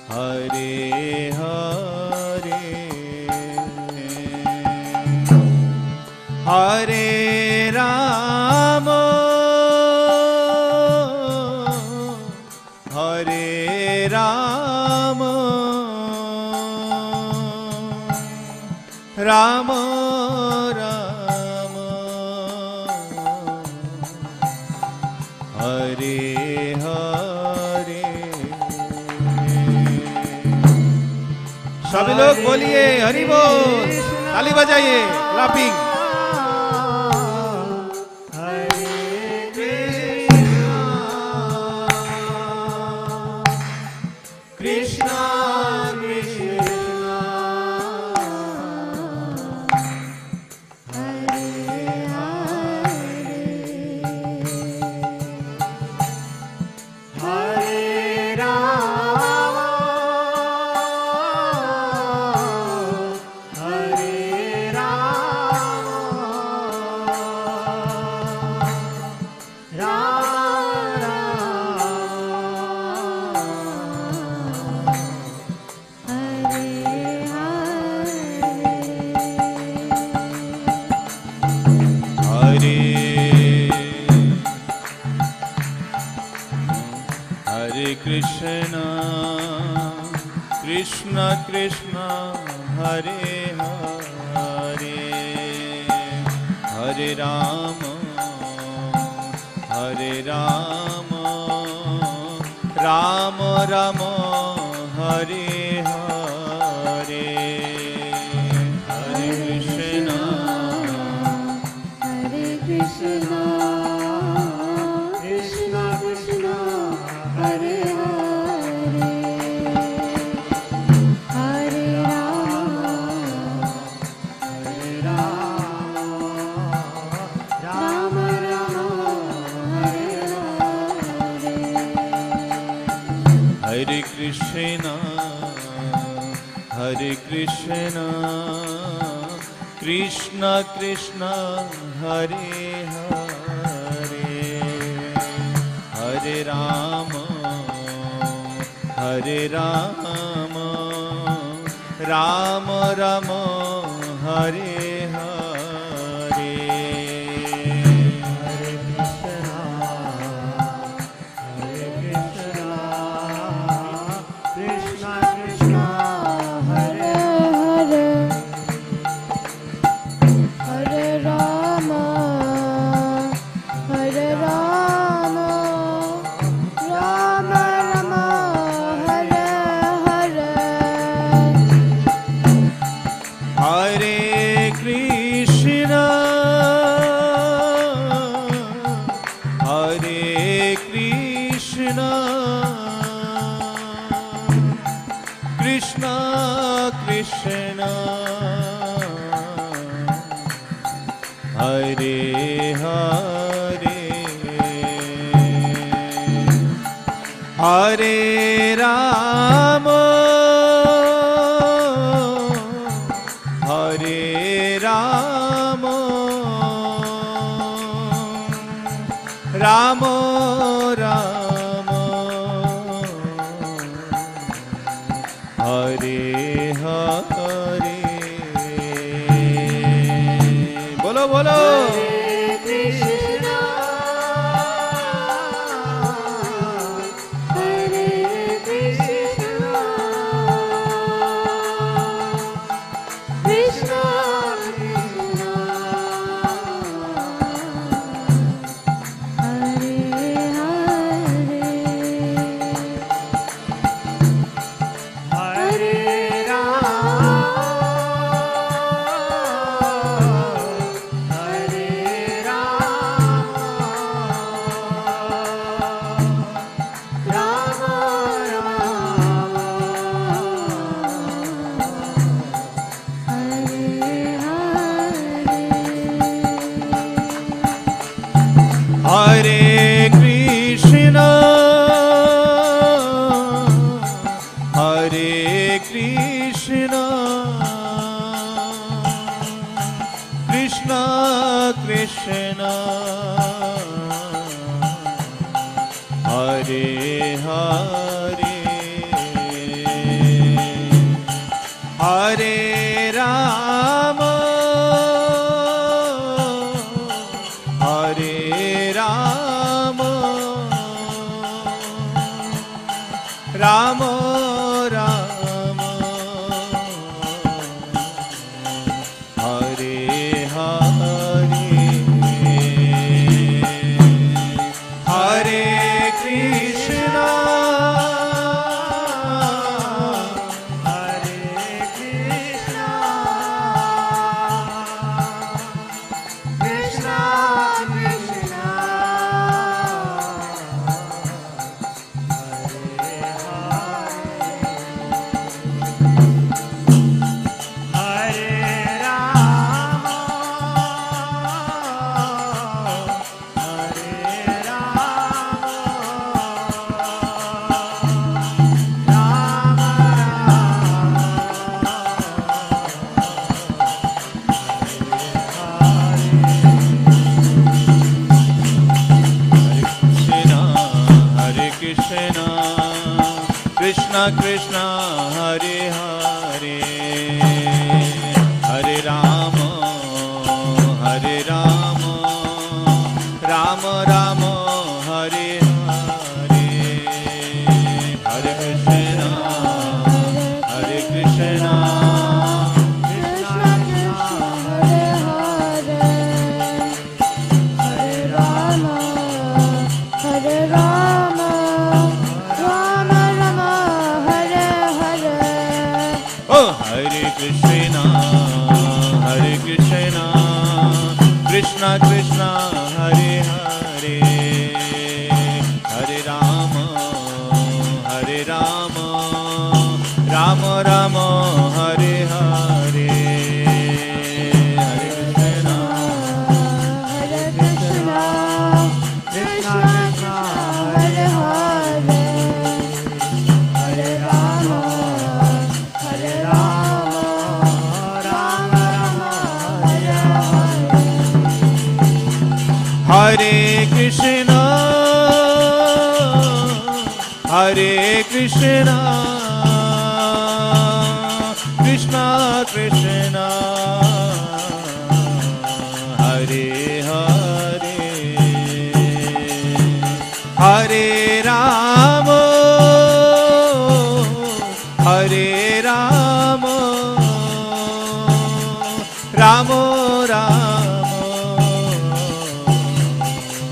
Hare Hare, Hare Rama, Hare Rama, Rama Rama, Hare Hare. सभी लोग बोलिए हरि बोल, ताली बजाइए, clapping. Krishna Krishna, Hare Hare, Hare Rama, Hare Rama, Rama Hare Krishna, Krishna Krishna, Hare Hare, Hare Rama, Hare Rama, Rama Rama, Hare Hare, Hare Krishna, Hare Krishna, Krishna Krishna, Hare Hare, Hare Rama, Hare Rama, Rama Rama, Hare Hare, Hare Krishna, Hare Krishna, Krishna Krishna, Hare Hare, Hare Rama, Hare Rama, Rama Rama, Hare Hare, Hare Krishna, Hare Krishna, Krishna Krishna, Hare Hare Hare Rama, Hare Rama, Krishna, Hare Hare, Hare Rama, Hare Rama, Rama Rama, Hare Hare. Bolo bolo. Krishna, Hare Krishna, Krishna Krishna, Hare Hare, Hare Hare Krishna, Hare Krishna, Krishna Krishna, Hare Hare, Hare Rama, Hare Rama, Rama Rama, Hare Hare, Hare Krishna, Hare Krishna, Krishna Krishna, Hare Rama, Hare Rama, Rama Hare Krishna, Krishna Krishna, Hare Hare, Hare Rama, Hare Rama, Rama Rama, Hare Hare, Hare Krishna, Hare Krishna, Krishna Krishna, Hare Hare, Hare Rama, Hare Rama, Rama Rama, Hare Hare. Oh, Hare Krishna, Hare Krishna, Krishna Krishna, Hare Hare, Hare Rama, Hare Rama, Rama Rama, Hare Hare, Hare Krishna, Hare Krishna, Krishna Krishna, Hare Hare, Hare Rama, Hare Rama, Rama Rama, Hare Hare. Hare Krishna, Hare Krishna, Krishna Krishna, Hare Hare, Hare Rama, Hare Rama, Rama Rama,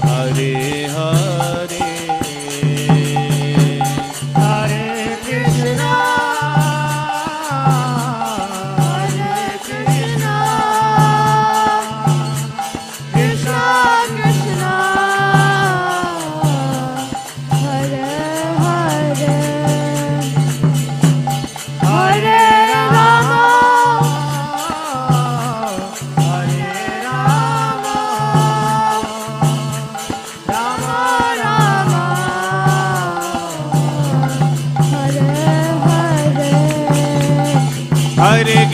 Hare Hare, Hare Krishna, Hare Krishna, Krishna Krishna, Hare Hare, Hare Rama,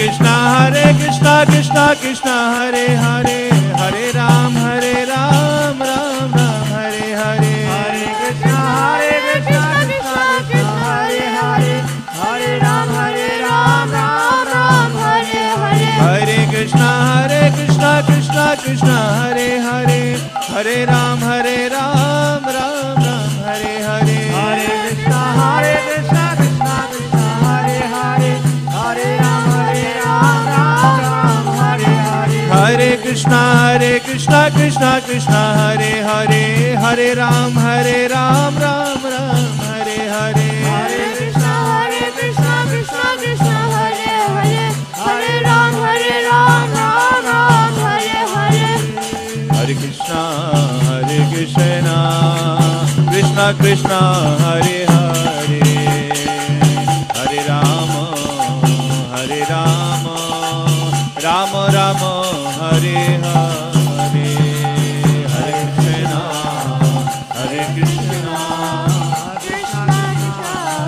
Krishna Krishna Krishna Hare Hare Hare Ram Ram Ram Hare Hare Hare Krishna Krishna Krishna Hare Hare Hare Ram Ram Ram Hare Hare Hare Krishna Krishna Krishna Hare Hare Hare Ram Ram Ram Hare Hare Hare Krishna Krishna Krishna Hare Hare Hare Ram Ram Hare Hare Hare Krishna Krishna Krishna Hare Hare Hare Ram Ram Ram Hare Hare Hare Krishna Krishna Krishna Hare Hare Hare Ram Ram Hare Hare Hare Krishna Krishna Krishna Hare Hare Hare Ram Ram Ram Hare Hare Hare Krishna Krishna Krishna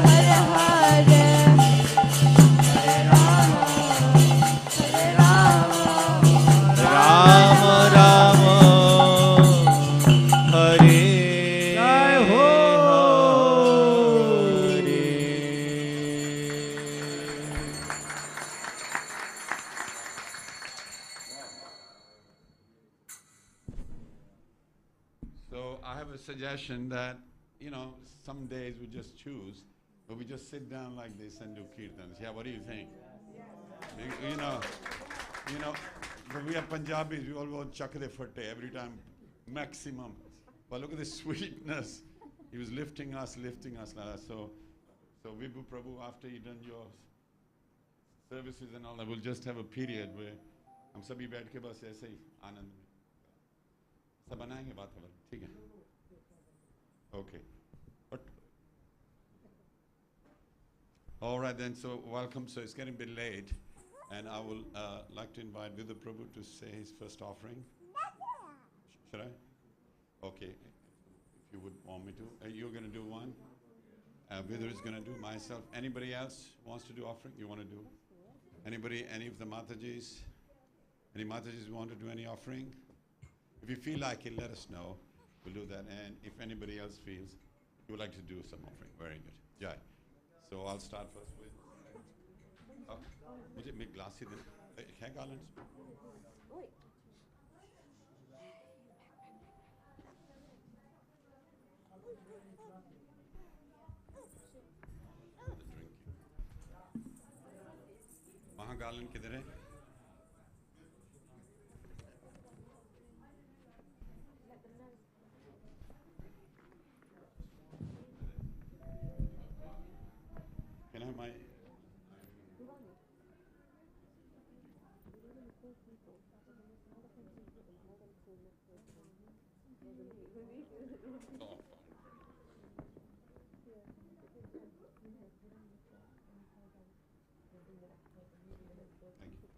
Hare Hare Hare Ram Ram Ram Hare Jai Ho. So I have a suggestion that, some days we just choose, but we just sit down like this and do kirtans. Yeah, what do you think? But we are Punjabis, we all go chakde fatte every time, maximum. But look at the sweetness. He was lifting us like that. So Vibhu Prabhu, after you done your services and all that, we'll just have a period where हम सभी बैठ के बस ऐसे ही आनंद में सब बनाएंगे बात खबर ठीक है okay but all right then, so welcome. So it's getting a bit late and I will like to invite Vidya Prabhu to say his first offering. Should I? Okay, if you would want me to. You're going to do one, Vidya is going to do, myself. Anybody else wants to do offering? You want to do? Anybody, any of the Matajis? Any Matajis want to do any offering? If you feel like it, let us know. We'll do that. And if anybody else feels you would like to do some offering, very good. Jai. So I'll start first with. मुझे मैं glass ही दे है garlands? वहाँ garland किधर है? Can I have my? Oh, thank you.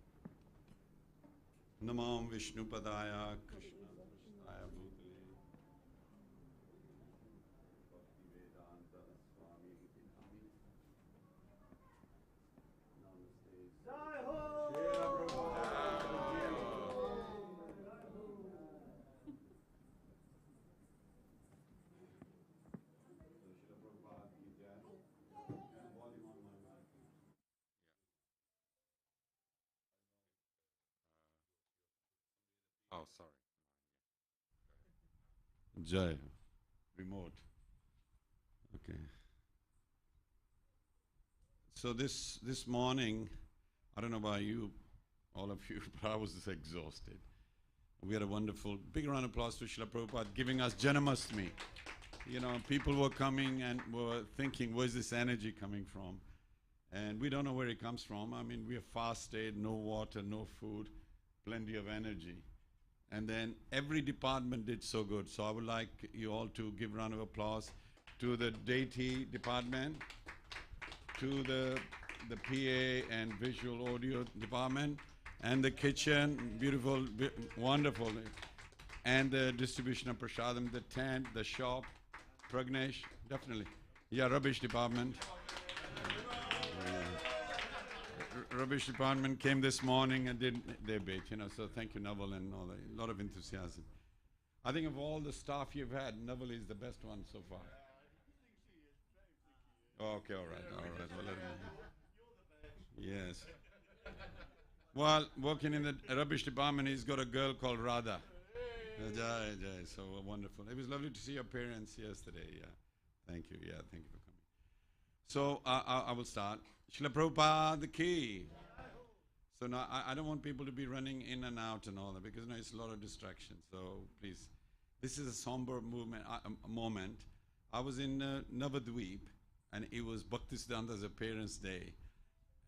Namam Vishnu Padaya Krishna Prasthaya Bhutale Bhakti Vedanta Swami Nami. Namaste. Jai Ho. Srila Prabhupada. Srila Prabhupada ki jai. Volume on my mic. Oh, sorry. Jai. Remote. Okay. So this morning, I don't know about you, all of you, but I was just exhausted. We had a wonderful, big round of applause to Srila Prabhupada giving us Janamastami. People were coming and were thinking, where's this energy coming from? And we don't know where it comes from. I mean, we have fasted, no water, no food, plenty of energy. And then every department did so good. So I would like you all to give a round of applause to the deity department, to the PA and visual audio department, and the kitchen, beautiful, wonderful, and the distribution of prasadam, the tent, the shop, Pragnesh, definitely. Yeah, rubbish department. rubbish department came this morning and did their bit, so thank you, Naval, and all that. A lot of enthusiasm. I think of all the staff you've had, Naval is the best one so far. Okay, all right. Well, let me know. Yes. Well, working in the rubbish department, he's got a girl called Radha. Jai, so wonderful. It was lovely to see your parents yesterday. Yeah, thank you. Yeah, thank you for coming. So I will start. Srila Prabhupada the key. So now I don't want people to be running in and out and all that because it's a lot of distraction. So please, this is a somber moment. I was in Navadweep and it was Bhaktisiddhanta's Parents' Day.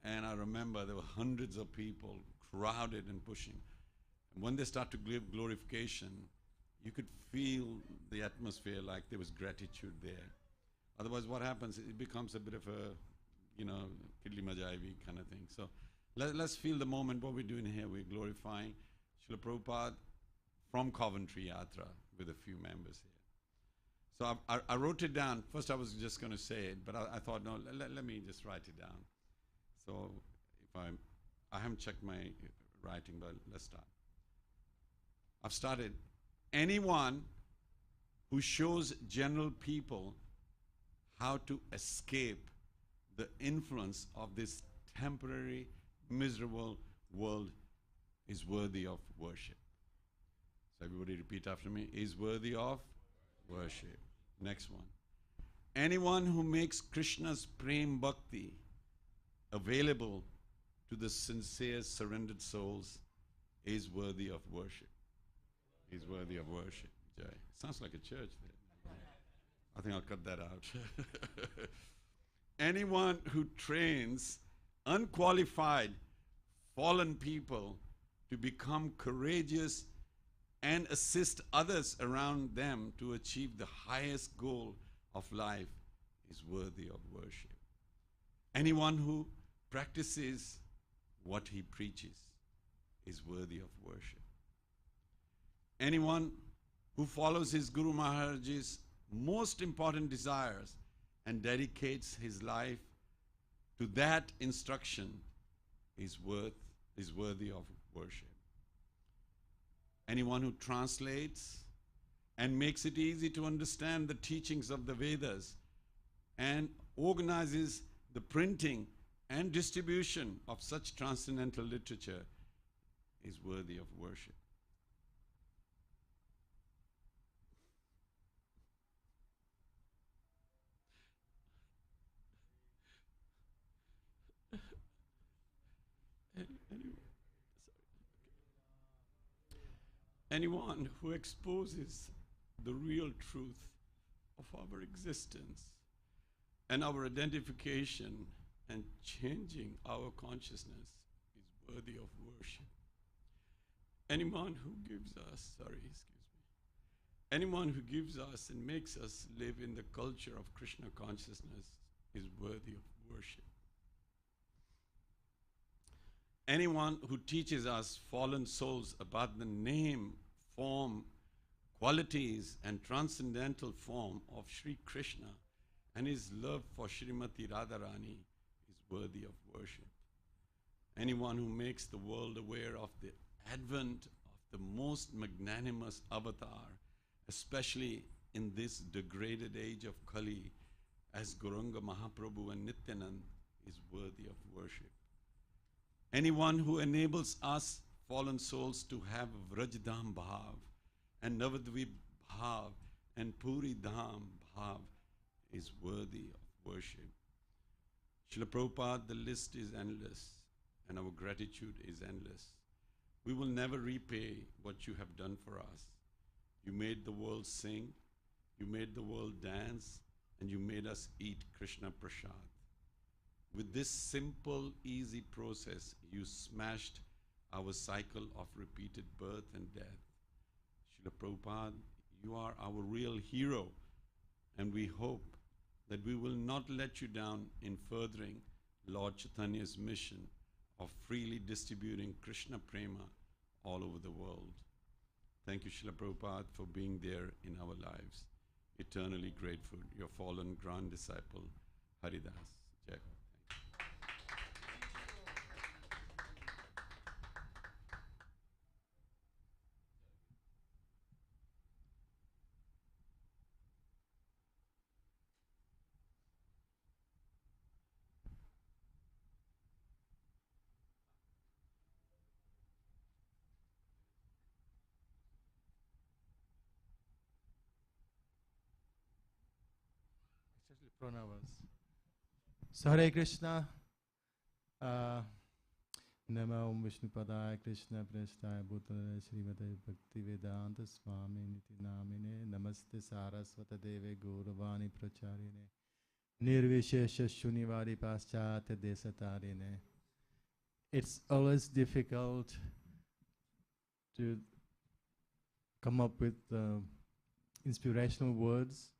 And I remember there were hundreds of people crowded and pushing. And when they start to give glorification, you could feel the atmosphere like there was gratitude there. Otherwise, what happens? It becomes a bit of a, Kidli Majaivi kind of thing. So let's feel the moment what we're doing here. We're glorifying Srila Prabhupada from Coventry Yatra with a few members here. So I wrote it down. First I was just going to say it, but I thought, no, let me just write it down. So if I haven't checked my writing, but let's start. I've started. Anyone who shows general people how to escape the influence of this temporary, miserable world is worthy of worship. So everybody repeat after me. Is worthy of worship. Next one. Anyone who makes Krishna's prem bhakti available to the sincere, surrendered souls is worthy of worship. Is worthy of worship. Jai. Sounds like a church there. I think I'll cut that out. Anyone who trains unqualified fallen people to become courageous and assist others around them to achieve the highest goal of life is worthy of worship. Anyone who practices what he preaches is worthy of worship. Anyone who follows his Guru Maharaj's most important desires and dedicates his life to that instruction is worthy of worship. Anyone who translates and makes it easy to understand the teachings of the Vedas and organizes the printing and distribution of such transcendental literature is worthy of worship. Anyone who exposes the real truth of our existence and our identification and changing our consciousness is worthy of worship. Anyone who gives us, anyone who gives us and makes us live in the culture of Krishna consciousness is worthy of worship. Anyone who teaches us fallen souls about the name, form, qualities and transcendental form of Sri Krishna and his love for Srimati Radharani is worthy of worship. Anyone who makes the world aware of the advent of the most magnanimous avatar, especially in this degraded age of Kali, as Gauranga Mahaprabhu and Nityanand, is worthy of worship. Anyone who enables us fallen souls to have Vrajdham Bhav and Navadvip Bhav and Puri Dham Bhav is worthy of worship. Srila Prabhupada, the list is endless and our gratitude is endless. We will never repay what you have done for us. You made the world sing, you made the world dance, and you made us eat Krishna Prasad. With this simple, easy process, you smashed our cycle of repeated birth and death. Srila Prabhupada, you are our real hero, and we hope that we will not let you down in furthering Lord Chaitanya's mission of freely distributing Krishna Prema all over the world. Thank you, Srila Prabhupada, for being there in our lives. Eternally grateful, your fallen grand disciple, Haridas. Jai Ho. pranavas. So Hare Krishna. Namo Om Vishnu Padaya Krishna Prasthaya Bhutale Srimate Bhakti Vedanta Swami Niti Namine Namaste Saraswata Deve Gauravani Pracharine Nirvishesha Shunivari Paschate Desatarine. It's always difficult to come up with inspirational words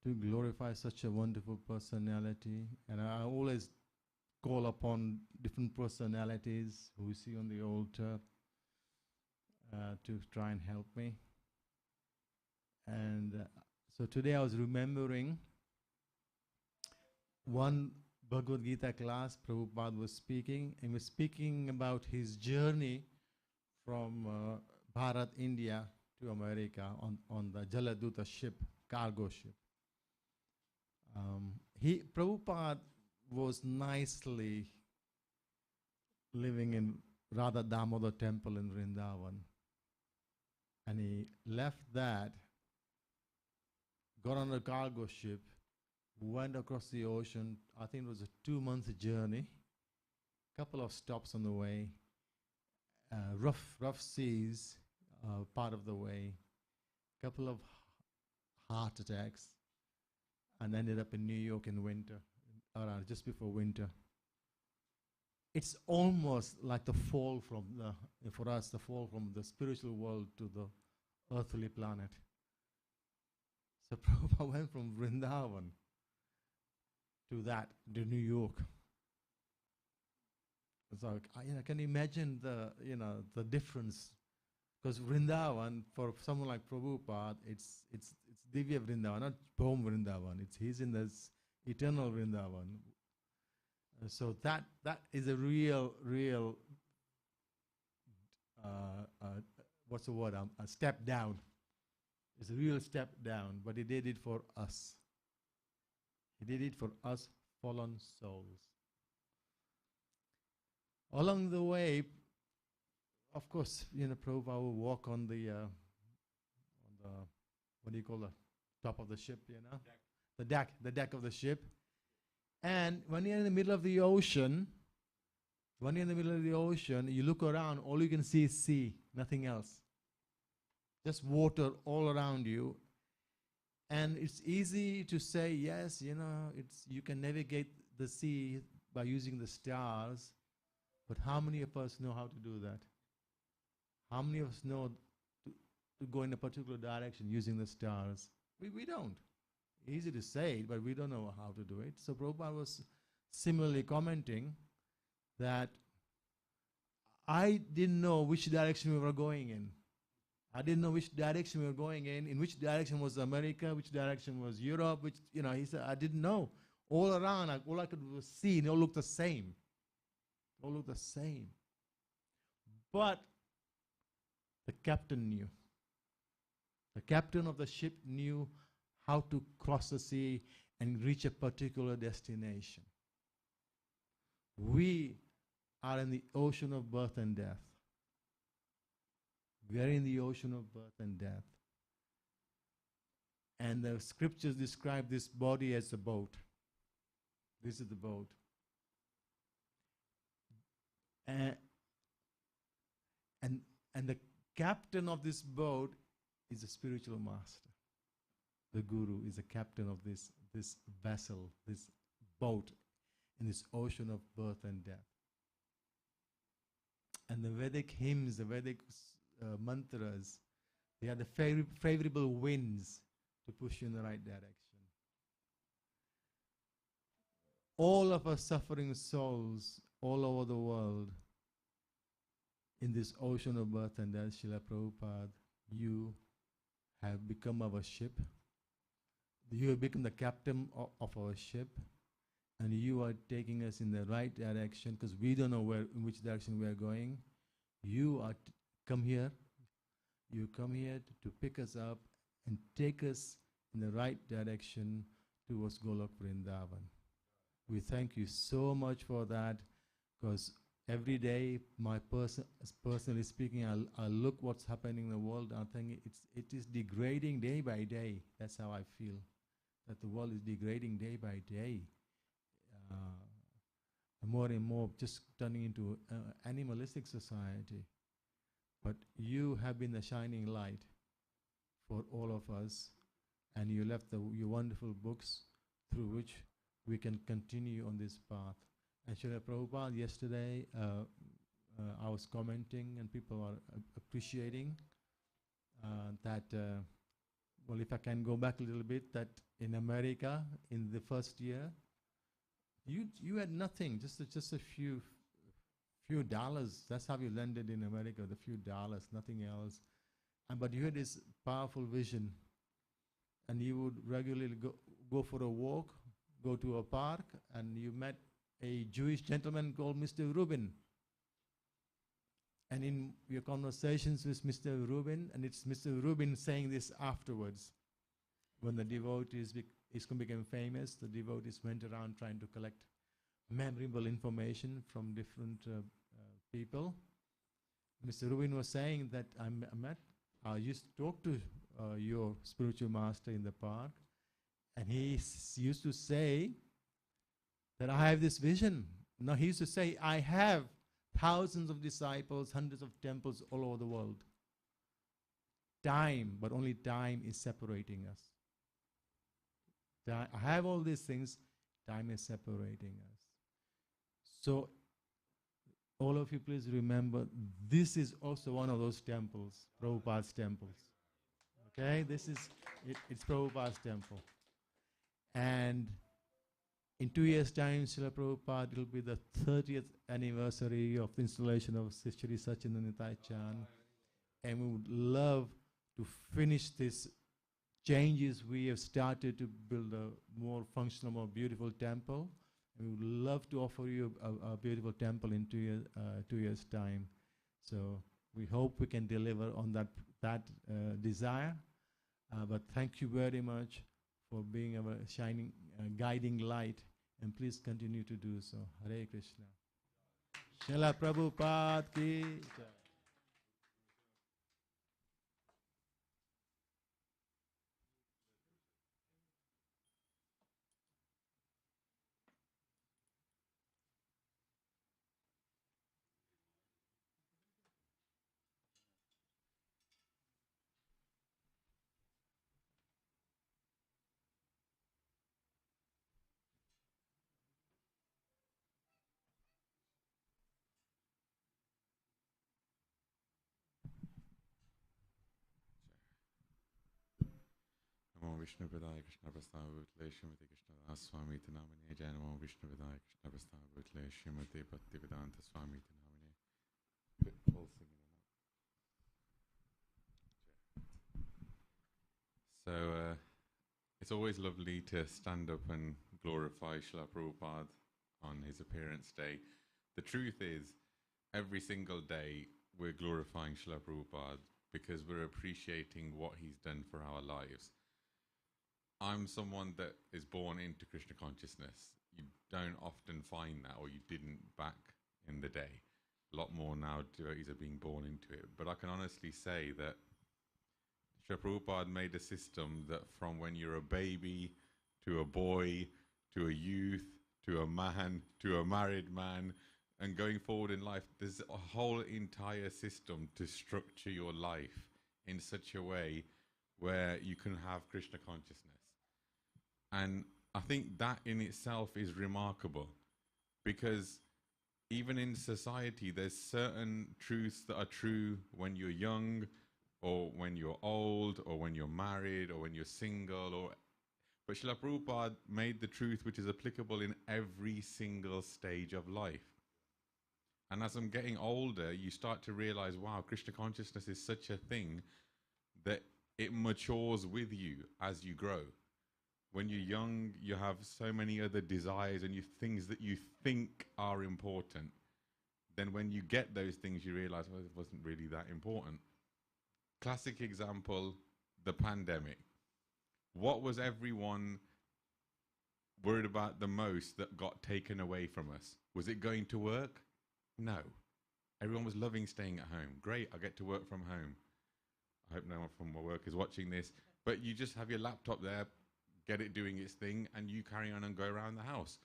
to glorify such a wonderful personality, and I always call upon different personalities who we see on the altar to try and help me. And so today I was remembering one Bhagavad Gita class Prabhupada was speaking, and was speaking about his journey from Bharat, India to America on the Jaladuta ship, cargo ship. Prabhupada was nicely living in Radha Damodar temple in Vrindavan. And he left that, got on a cargo ship, went across the ocean. I think it was a 2-month journey, couple of stops on the way, rough seas part of the way, couple of heart attacks, and ended up in New York in winter, around just before winter. It's almost like the fall from for us, the fall from the spiritual world to the earthly planet. So Prabhupada went from Vrindavan to New York. So I can imagine the difference, because Vrindavan for someone like Prabhupada, it's Divya Vrindavan, not Bhom Vrindavan. He's in this eternal Vrindavan. So that is a real what's the word? A step down. It's a real step down, but he did it for us. He did it for us fallen souls. Along the way, of course, Prabhupada will walk on the what do you call the top of the ship? The deck of the ship. And when you're in the middle of the ocean, you look around, all you can see is sea, nothing else. Just water all around you. And it's easy to say, yes, you can navigate the sea by using the stars, but how many of us know how to do that? How many of us know to go in a particular direction using the stars? We don't. Easy to say it, but we don't know how to do it. So Prabhupada was similarly commenting that I didn't know which direction we were going in. I didn't know which direction we were going in which direction was America, which direction was Europe, he said, I didn't know. All around, all I could see, and it all looked the same. All looked the same. But the captain knew. The captain of the ship knew how to cross the sea and reach a particular destination. We are in the ocean of birth and death. We are in the ocean of birth and death. And the scriptures describe this body as a boat. This is the boat. And the captain of this boat is a spiritual master. The guru is the captain of this vessel, this boat in this ocean of birth and death. And the Vedic hymns, the Vedic mantras, they are the favorable winds to push you in the right direction. All of us suffering souls all over the world in this ocean of birth and death, Srila Prabhupada, you have become our ship. You have become the captain of our ship, and you are taking us in the right direction, because we don't know in which direction we are going. You are come here. You come here to pick us up and take us in the right direction towards Golok Vrindavan. We thank you so much for that, because every day, personally speaking, I look what's happening in the world, and I think it is degrading day by day. That's how I feel. that the world is degrading day by day. More and more just turning into animalistic society. But you have been the shining light for all of us, and you left your wonderful books through which we can continue on this path. And Srila Prabhupada, yesterday I was commenting and people are appreciating that, well, if I can go back a little bit, that in America, in the first year, you had nothing, just a few dollars. That's how you landed in America, the few dollars, nothing else. But you had this powerful vision, and you would regularly go for a walk, go to a park, and you met a Jewish gentleman called Mr. Rubin. And in your conversations with Mr. Rubin, and it's Mr. Rubin saying this afterwards, when the devotees became famous, the devotees went around trying to collect memorable information from different people. Mr. Rubin was saying that I used to talk to your spiritual master in the park, and he used to say that I have this vision. Now he used to say, I have thousands of disciples, hundreds of temples all over the world. Time, but only time is separating us. I have all these things, time is separating us. So, all of you please remember, this is also one of those temples, Prabhupada's temples. Okay, it's Prabhupada's temple. And in 2 years' time, Srila Prabhupada, it will be the 30th anniversary of the installation of Sri Satchidananda Nitai Chan. And we would love to finish this changes we have started to build a more functional, more beautiful temple. And we would love to offer you a beautiful temple in 2 years' time. So we hope we can deliver on that desire. But thank you very much for being our shining, guiding light. And please continue to do so. Hare Krishna. Srila Prabhupada ki jai. Namo Vishnu Padaya Krishna Prasthava Bhutale Srimati Krishna Das Swami Iti Namane Jai Namo Vishnu Padaya Krishna Prasthava Bhutale Srimati Bhaktivedanta Swami Iti Namane. All singing enough. So it's always lovely to stand up and glorify Srila Prabhupada on his appearance day. The truth is, every single day we're glorifying Srila Prabhupada because we're appreciating what he's done for our lives. I'm someone that is born into Krishna consciousness. You don't often find that, or you didn't back in the day. A lot more now devotees are being born into it. But I can honestly say that Srila Prabhupada made a system that from when you're a baby, to a boy, to a youth, to a man, to a married man, and going forward in life, there's a whole entire system to structure your life in such a way where you can have Krishna consciousness. And I think that in itself is remarkable, because even in society, there's certain truths that are true when you're young, or when you're old, or when you're married, or when you're single. But Srila Prabhupada made the truth which is applicable in every single stage of life. And as I'm getting older, you start to realize, wow, Krishna consciousness is such a thing that it matures with you as you grow. When you're young, you have so many other desires and things that you think are important. Then when you get those things, you realize, well, it wasn't really that important. Classic example, the pandemic. What was everyone worried about the most that got taken away from us? Was it going to work? No. Everyone was loving staying at home. Great, I get to work from home. I hope no one from my work is watching this. But you just have your laptop there, get it doing its thing, and you carry on and go around the house.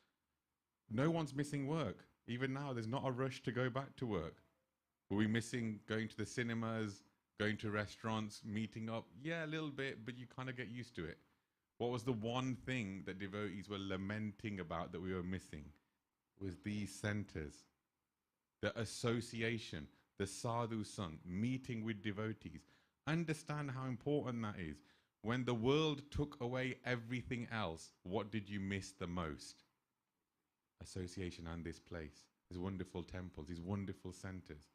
No one's missing work. Even now, there's not a rush to go back to work. Were we missing going to the cinemas, going to restaurants, meeting up? Yeah, a little bit, but you kind of get used to it. What was the one thing that devotees were lamenting about that we were missing? Was these centers. The association, the sadhu sangh, meeting with devotees. Understand how important that is. When the world took away everything else, what did you miss the most? Association and this place, these wonderful temples, these wonderful centers.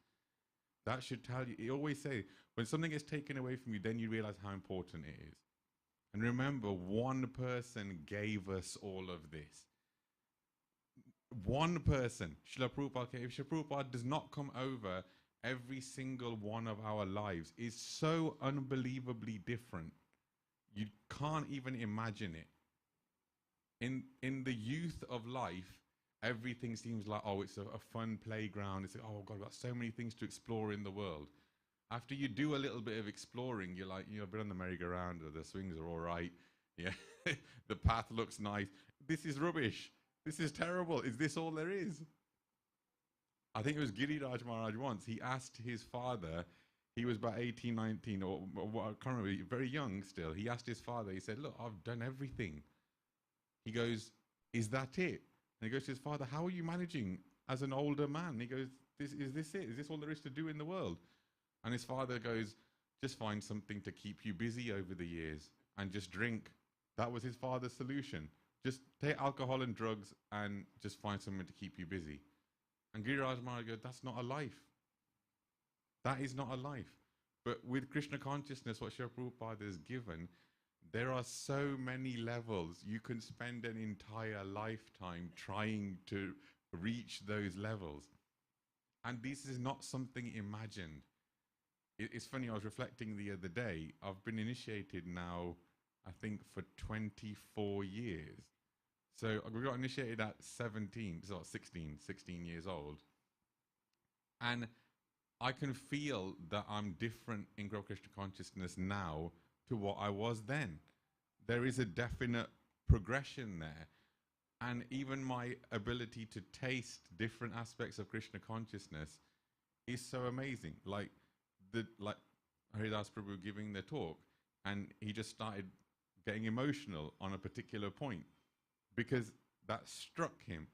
That should tell you, you always say, when something gets taken away from you, then you realize how important it is. And remember, one person gave us all of this. One person, Srila Prabhupada, if Srila Prabhupada does not come over, every single one of our lives is so unbelievably different. You can't even imagine it. In the youth of life, everything seems like, oh, it's a fun playground. It's like, oh, God, I've got so many things to explore in the world. After you do a little bit of exploring, you're like, I've been on the merry-go-round, or the swings are all right. Yeah, the path looks nice. This is rubbish. This is terrible. Is this all there is? I think it was Giriraj Maharaj once. He asked his father, he was about 18, 19, or I can't remember, very young still. He asked his father, he said, look, I've done everything. He goes, is that it? And he goes to his father, how are you managing as an older man? He goes, is this it? Is this all there is to do in the world? And his father goes, just find something to keep you busy over the years and just drink. That was his father's solution. Just take alcohol and drugs and just find something to keep you busy. And Giriraj Maharaj goes, that's not a life. That is not a life. But with Krishna consciousness, what Srila Prabhupada has given, there are so many levels. You can spend an entire lifetime trying to reach those levels. And this is not something imagined. It's funny, I was reflecting the other day. I've been initiated now, I think, for 24 years. So we got initiated at 16 years old. And I can feel that I'm different in Guru Krishna consciousness now to what I was then. There is a definite progression there. And even my ability to taste different aspects of Krishna consciousness is so amazing. Like Haridas Prabhu giving the talk, and he just started getting emotional on a particular point because that struck him.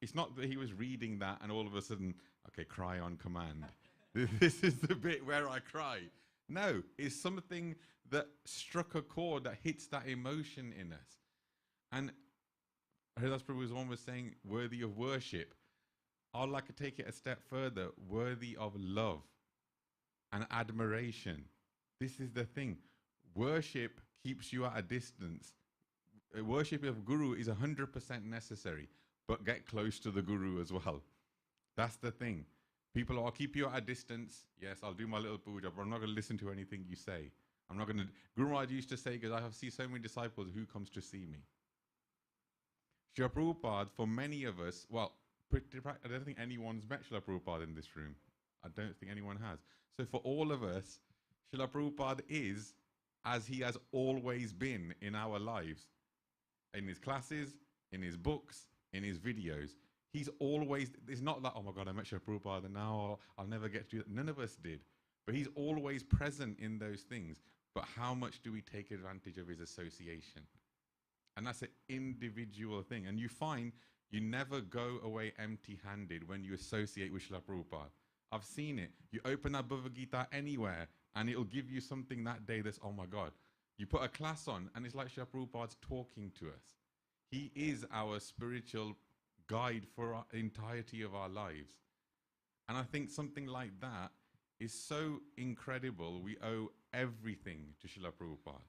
It's not that he was reading that and all of a sudden, okay, cry on command. This is the bit where I cry. No, it's something that struck a chord that hits that emotion in us. And Haridas Prabhu was almost saying, worthy of worship. I'd like to take it a step further, worthy of love and admiration. This is the thing. Worship keeps you at a distance. Worship of Guru is 100% necessary, but get close to the Guru as well. That's the thing. People will keep you at a distance. Yes, I'll do my little puja, but I'm not going to listen to anything you say. I'm not going to. Guru Maharaj used to say, because I have seen so many disciples, who comes to see me? Srila Prabhupada, for many of us, well, I don't think anyone's met Srila Prabhupada in this room. I don't think anyone has. So for all of us, Srila Prabhupada is as he has always been in our lives. In his classes, in his books, in his videos. He's always, it's not like, oh my God, I met Srila Prabhupada and now I'll never get to do that. None of us did. But he's always present in those things. But how much do we take advantage of his association? And that's an individual thing. And you find you never go away empty-handed when you associate with Srila Prabhupada. I've seen it. You open that Bhagavad Gita anywhere and it'll give you something that day that's, oh my God. You put a class on and it's like Srila Prabhupada's talking to us. He is our spiritual guide for the entirety of our lives. And I think something like that is so incredible. We owe everything to Srila Prabhupada.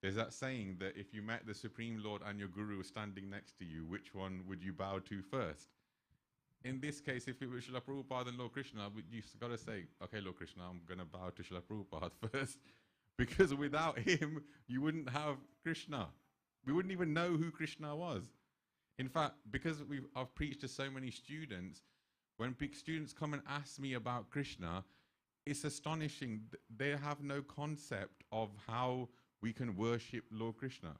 There's that saying that if you met the Supreme Lord and your Guru standing next to you, which one would you bow to first? In this case, if it was Srila Prabhupada and Lord Krishna, you've got to say, okay, Lord Krishna, I'm going to bow to Srila Prabhupada first. Because without him, you wouldn't have Krishna. We wouldn't even know who Krishna was. In fact, because I've preached to so many students, when students come and ask me about Krishna, it's astonishing. They have no concept of how we can worship Lord Krishna.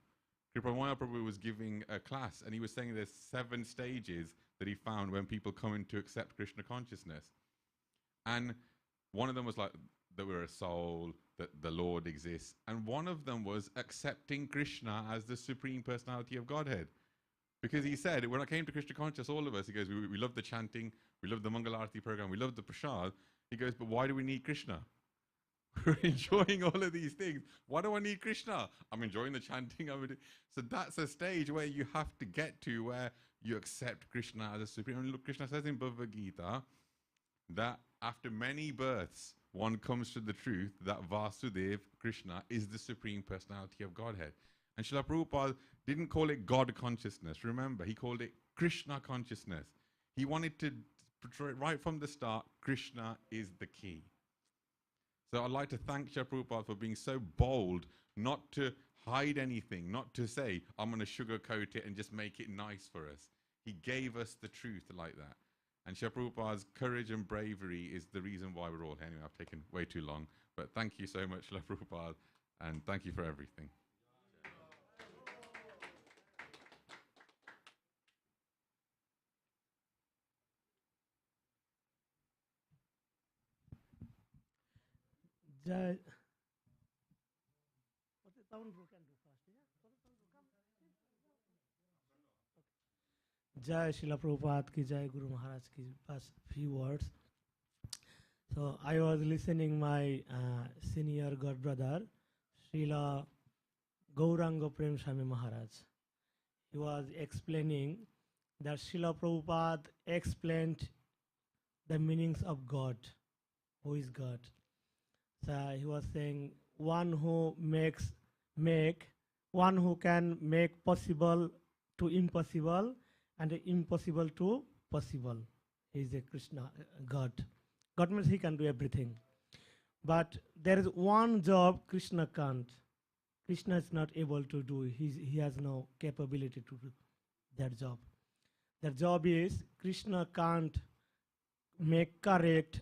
Kripa Prabhu was giving a class, and he was saying there's 7 stages that he found when people come in to accept Krishna consciousness. And one of them was like that we're a soul, that the Lord exists. And one of them was accepting Krishna as the Supreme Personality of Godhead. Because he said, when I came to Krishna consciousness, all of us, he goes, we love the chanting, we love the Mangalarti program, we love the prasad. He goes, but why do we need Krishna? We're enjoying all of these things. Why do I need Krishna? I'm enjoying the chanting. So that's a stage where you have to get to where you accept Krishna as a supreme. And look, Krishna says in Bhagavad Gita that after many births, one comes to the truth that Vasudev, Krishna, is the Supreme Personality of Godhead. And Srila Prabhupada didn't call it God consciousness. Remember, he called it Krishna consciousness. He wanted to portray right from the start, Krishna is the key. So I'd like to thank Srila Prabhupada for being so bold not to hide anything, not to say, I'm going to sugarcoat it and just make it nice for us. He gave us the truth like that. And Srila Prabhupada's courage and bravery is the reason why we're all here. Anyway, I've taken way too long. But thank you so much, Srila Prabhupada, and thank you for everything. Jai. Jai Srila Prabhupada ki Jai, Guru Maharaj ki pass few words. So I was listening my senior god brother Srila Gauranga Prem Swami Maharaj. He was explaining that Srila Prabhupada explained the meanings of God. Who is God? So he was saying one who one who can make possible to impossible and impossible to possible. He is a Krishna, God. God means he can do everything. But there is one job Krishna can't. Krishna is not able to do. He has no capability to do that job. That job is Krishna can't make correct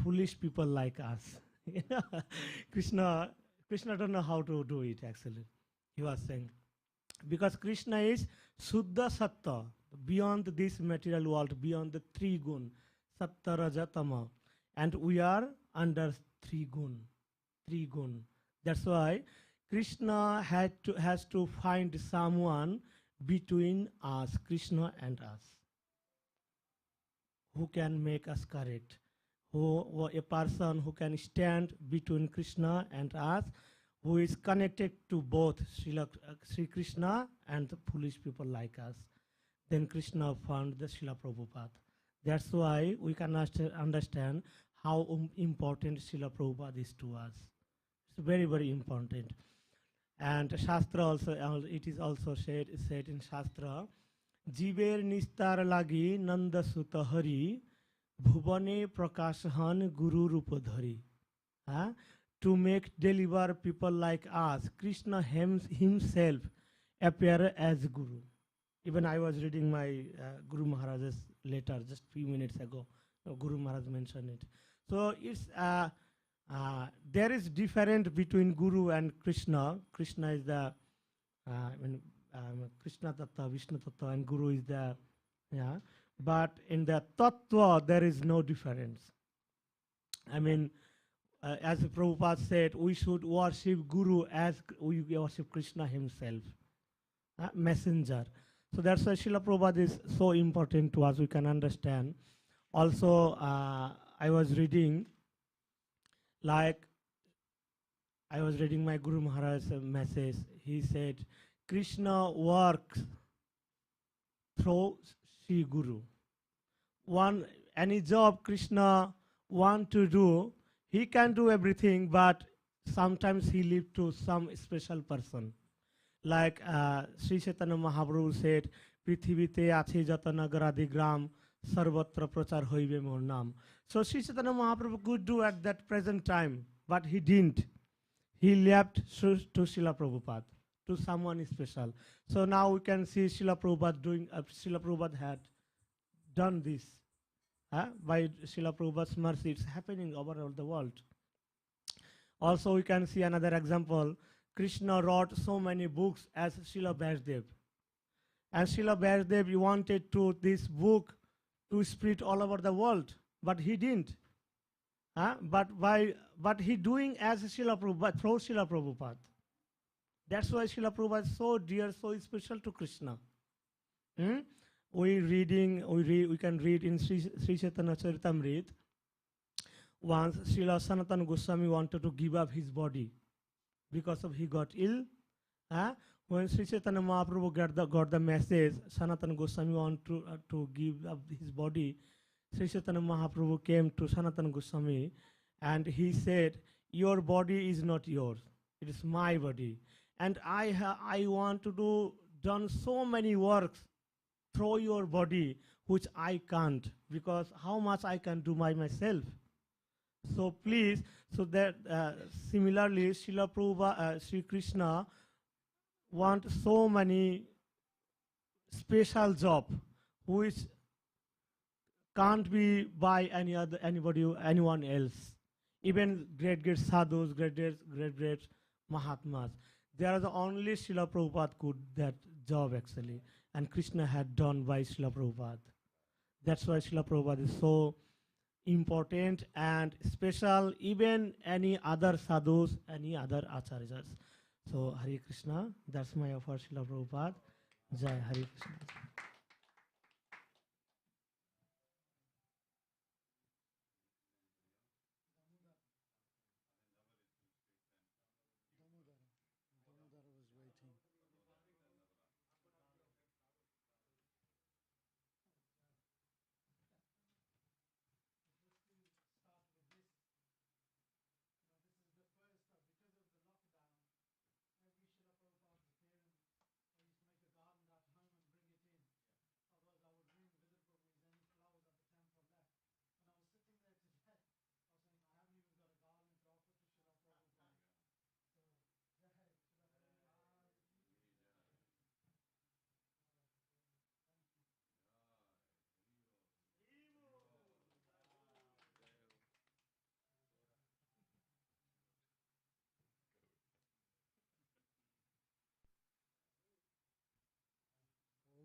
foolish people like us. Krishna don't know how to do it actually. He was saying. Because Krishna is Suddha Satta, beyond this material world, beyond the 3 gun, Satta Raja Tama. And we are under 3 gun. 3 gun. That's why Krishna has to find someone between us, Krishna and us, who can make us correct. A person who can stand between Krishna and us, who is connected to both Sri Krishna and the foolish people like us. Then Krishna found the Srila Prabhupada. That's why we can understand how important Srila Prabhupada is to us. It's very, very important. And Shastra also, it is also said in Shastra, Jiver nistar lagi nanda sutta hari, bhuvane prakashan guru rupadhari. To make deliver people like us, Krishna himself appear as Guru. Even I was reading my Guru Maharaj's letter just few minutes ago. Guru Maharaj mentioned it. So it's there is difference between Guru and Krishna. Krishna is the Krishna Tattva, Vishnu Tattva, and Guru is the But in the Tattva there is no difference. I mean, as Prabhupada said, we should worship Guru as we worship Krishna himself, messenger. So that's why Srila Prabhupada is so important to us, we can understand. Also, I was reading my Guru Maharaj's message. He said, Krishna works through Sri Guru. Any job Krishna want to do, he can do everything, but sometimes he leaves to some special person. Like Sri Chaitanya Mahaprabhu said, Prithivite ache jata nagaradi gram, sarvatra prachar hoibe mor nam. So Sri Chaitanya Mahaprabhu could do at that present time, but he didn't. He left to Srila Prabhupada, to someone special. So now we can see Srila Prabhupada doing, Srila Prabhupada had done this. By Srila Prabhupada's mercy, it's happening over all the world. Also, we can see another example. Krishna wrote so many books as Srila Vyasadeva. And Srila Vyasadeva wanted to this book to spread all over the world, but he didn't. But he doing as Srila Prabhupada, through Srila Prabhupada. That's why Srila Prabhupada is so dear, so special to Krishna. We can read in Sri Chaitanya Charitamrita. Once Srila Sanatana Goswami wanted to give up his body because of he got ill. When Sri Chaitanya Mahaprabhu got the message, Sanatana Goswami wanted to give up his body. Sri Chaitanya Mahaprabhu came to Sanatana Goswami and he said, "Your body is not yours; it is my body, and I want to do done so many works through your body which I can't, because how much I can do by myself. So please, so that similarly, Srila Prabhupada, Sri Krishna want so many special job which can't be by anyone else. Even great sadhus, great Mahatmas. They are the only Srila Prabhupada could that job actually. And Krishna had done by Srila Prabhupada. That's why Srila Prabhupada is so important and special, even any other sadhus, any other acharyas. So Hare Krishna, that's my offer, Srila Prabhupada. Jai Hare Krishna.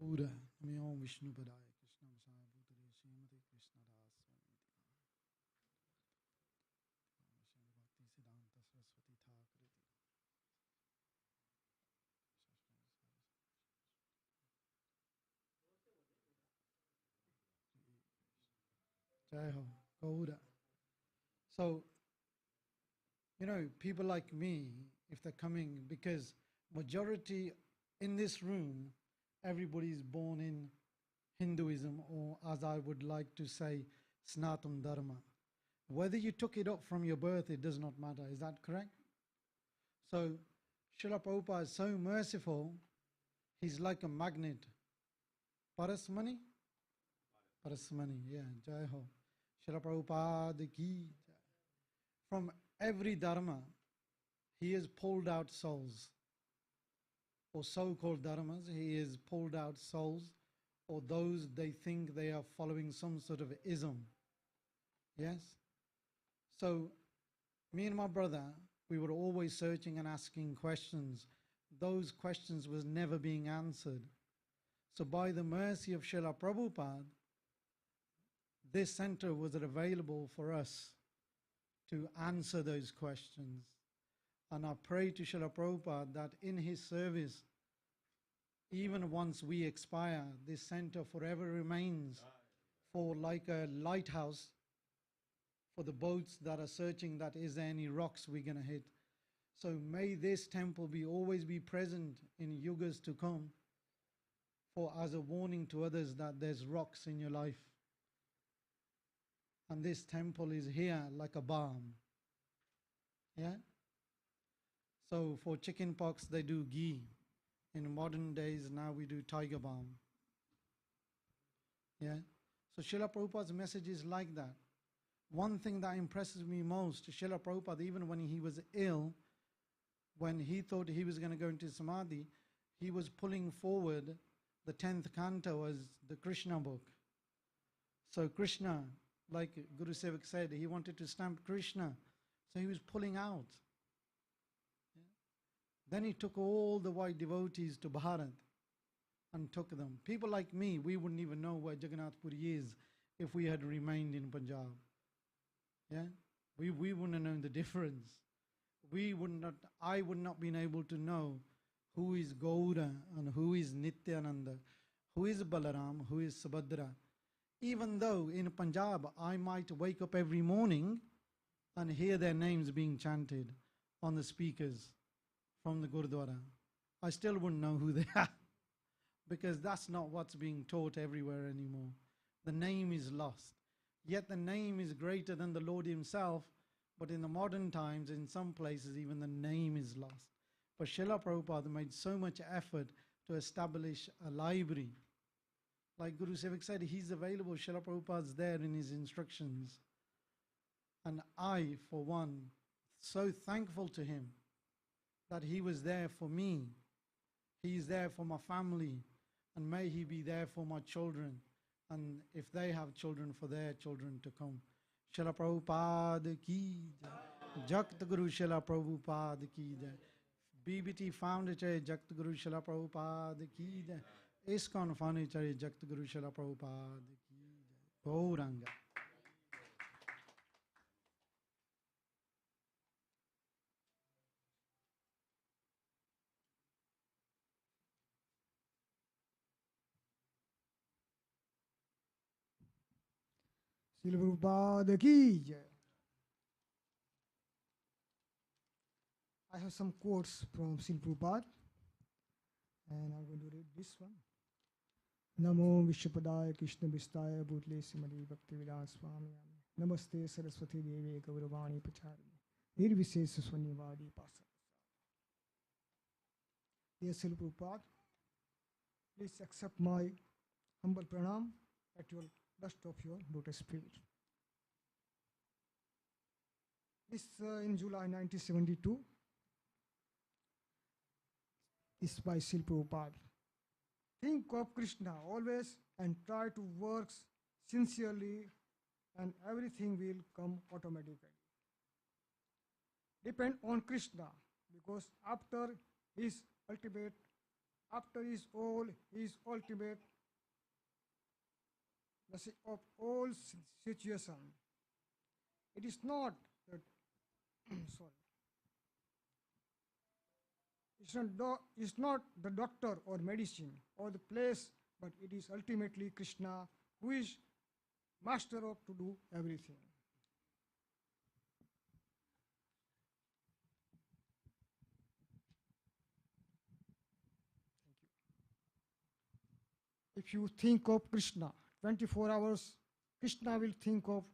Ura, Nami Om Vishnu Padaya Krishna Vasaya Bhutale Srimati Krishna Das Bhakti Siddhanta Saraswati Thakuriti. Jai Ho, Gaura. So, people like me, if they're coming, because majority in this room, everybody is born in Hinduism, or as I would like to say, Sanatana Dharma. Whether you took it up from your birth, it does not matter. Is that correct? So, Srila Prabhupada is so merciful, he's like a magnet. Parasmani? Parasmani, yeah, Jai Ho. Srila Prabhupada ki. From every dharma, he has pulled out souls. Or so-called dharmas, he has pulled out souls, or those they think they are following some sort of ism. Yes? So, me and my brother, we were always searching and asking questions. Those questions was never being answered. So by the mercy of Srila Prabhupada, this center was available for us to answer those questions. And I pray to Srila Prabhupada that in his service, even once we expire, this center forever remains for like a lighthouse for the boats that are searching that is there any rocks we're going to hit. So may this temple always be present in yugas to come for as a warning to others that there's rocks in your life. And this temple is here like a balm. Yeah? So for chicken pox, they do ghee. In modern days, now we do tiger balm. Yeah? So Srila Prabhupada's message is like that. One thing that impresses me most, Srila Prabhupada, even when he was ill, when he thought he was going to go into Samadhi, he was pulling forward the 10th canto as the Krishna book. So Krishna, like Guru Sevak said, he wanted to stamp Krishna. So he was pulling out Then he took all the white devotees to Bharat and took them. People like me, we wouldn't even know where Jagannath Puri is if we had remained in Punjab. Yeah? We wouldn't have known the difference. I would not been able to know who is Gaura and who is Nityananda, who is Balaram, who is Subhadra. Even though in Punjab I might wake up every morning and hear their names being chanted on the speakers from the Gurdwara, I still wouldn't know who they are because that's not what's being taught everywhere anymore. The name is lost. Yet the name is greater than the Lord himself, but in the modern times, in some places, even the name is lost. But Srila Prabhupada made so much effort to establish a library. Like Guru Sevak said, he's available. Srila Prabhupada's there in his instructions. And I, for one, so thankful to him that he was there for me. He's there for my family. And may he be there for my children. And if they have children, for their children to come. Srila Prabhupada ki jai. Jakt Guru Srila Prabhupada ki jai. BBT founder chahe Jakt Guru Srila Prabhupada ki jai. ISKCON founder chahe Jakt Guru Srila Prabhupada ki jai. Gauranga. Srila Prabhupada ki jai. I have some quotes from Srila Prabhupada, and I'm going to read this one. Namo Vishwapadaya Krishna Vistaya Bhutle Simali Bhaktivedanta Swami Namaste Saraswati Devi Gauravani Pachari Nirvisesa Swanyavadi Pasa. Dear Srila Prabhupada, please accept my humble pranam at your dust of your lotus feet. This in July 1972 is by Srila Prabhupada. Think of Krishna always and try to work sincerely and everything will come automatically. Depend on Krishna because after his ultimate of all situation. It is not that it's not the doctor or medicine or the place, but it is ultimately Krishna who is master of to do everything. If you think of Krishna 24 hours, Krishna will think of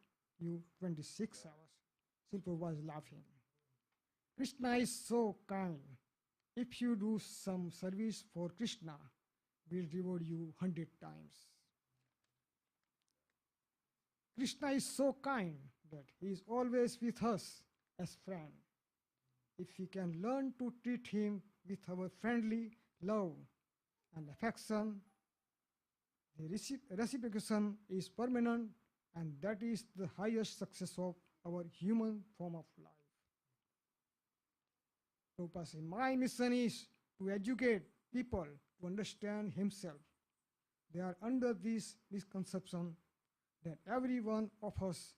you 26 hours. Srila was laughing. Krishna is so kind. If you do some service for Krishna, will reward you 100 times. Krishna is so kind that he is always with us as friend. If we can learn to treat him with our friendly love and affection, the reciprocation is permanent, and that is the highest success of our human form of life. Prabhupada said, my mission is to educate people to understand himself. They are under this misconception that every one of us,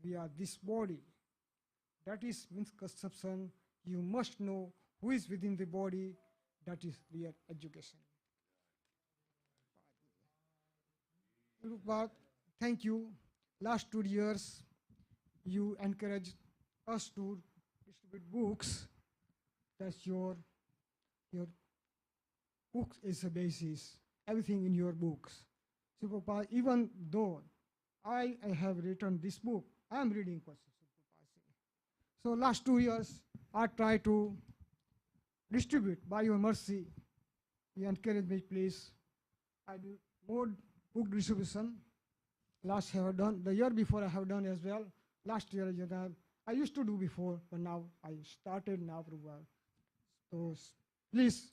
we are this body. That is misconception. You must know who is within the body. That is real education. Prabhupada, thank you. Last 2 years, you encouraged us to distribute books. That's your books is a basis. Everything in your books. So, Prabhupada, even though I have written this book, I am reading questions. So last 2 years, I try to distribute by your mercy. You encourage me, please. I do more book distribution. Last I have done, the year before I have done as well. Last year I used to do before, but now I started now. So please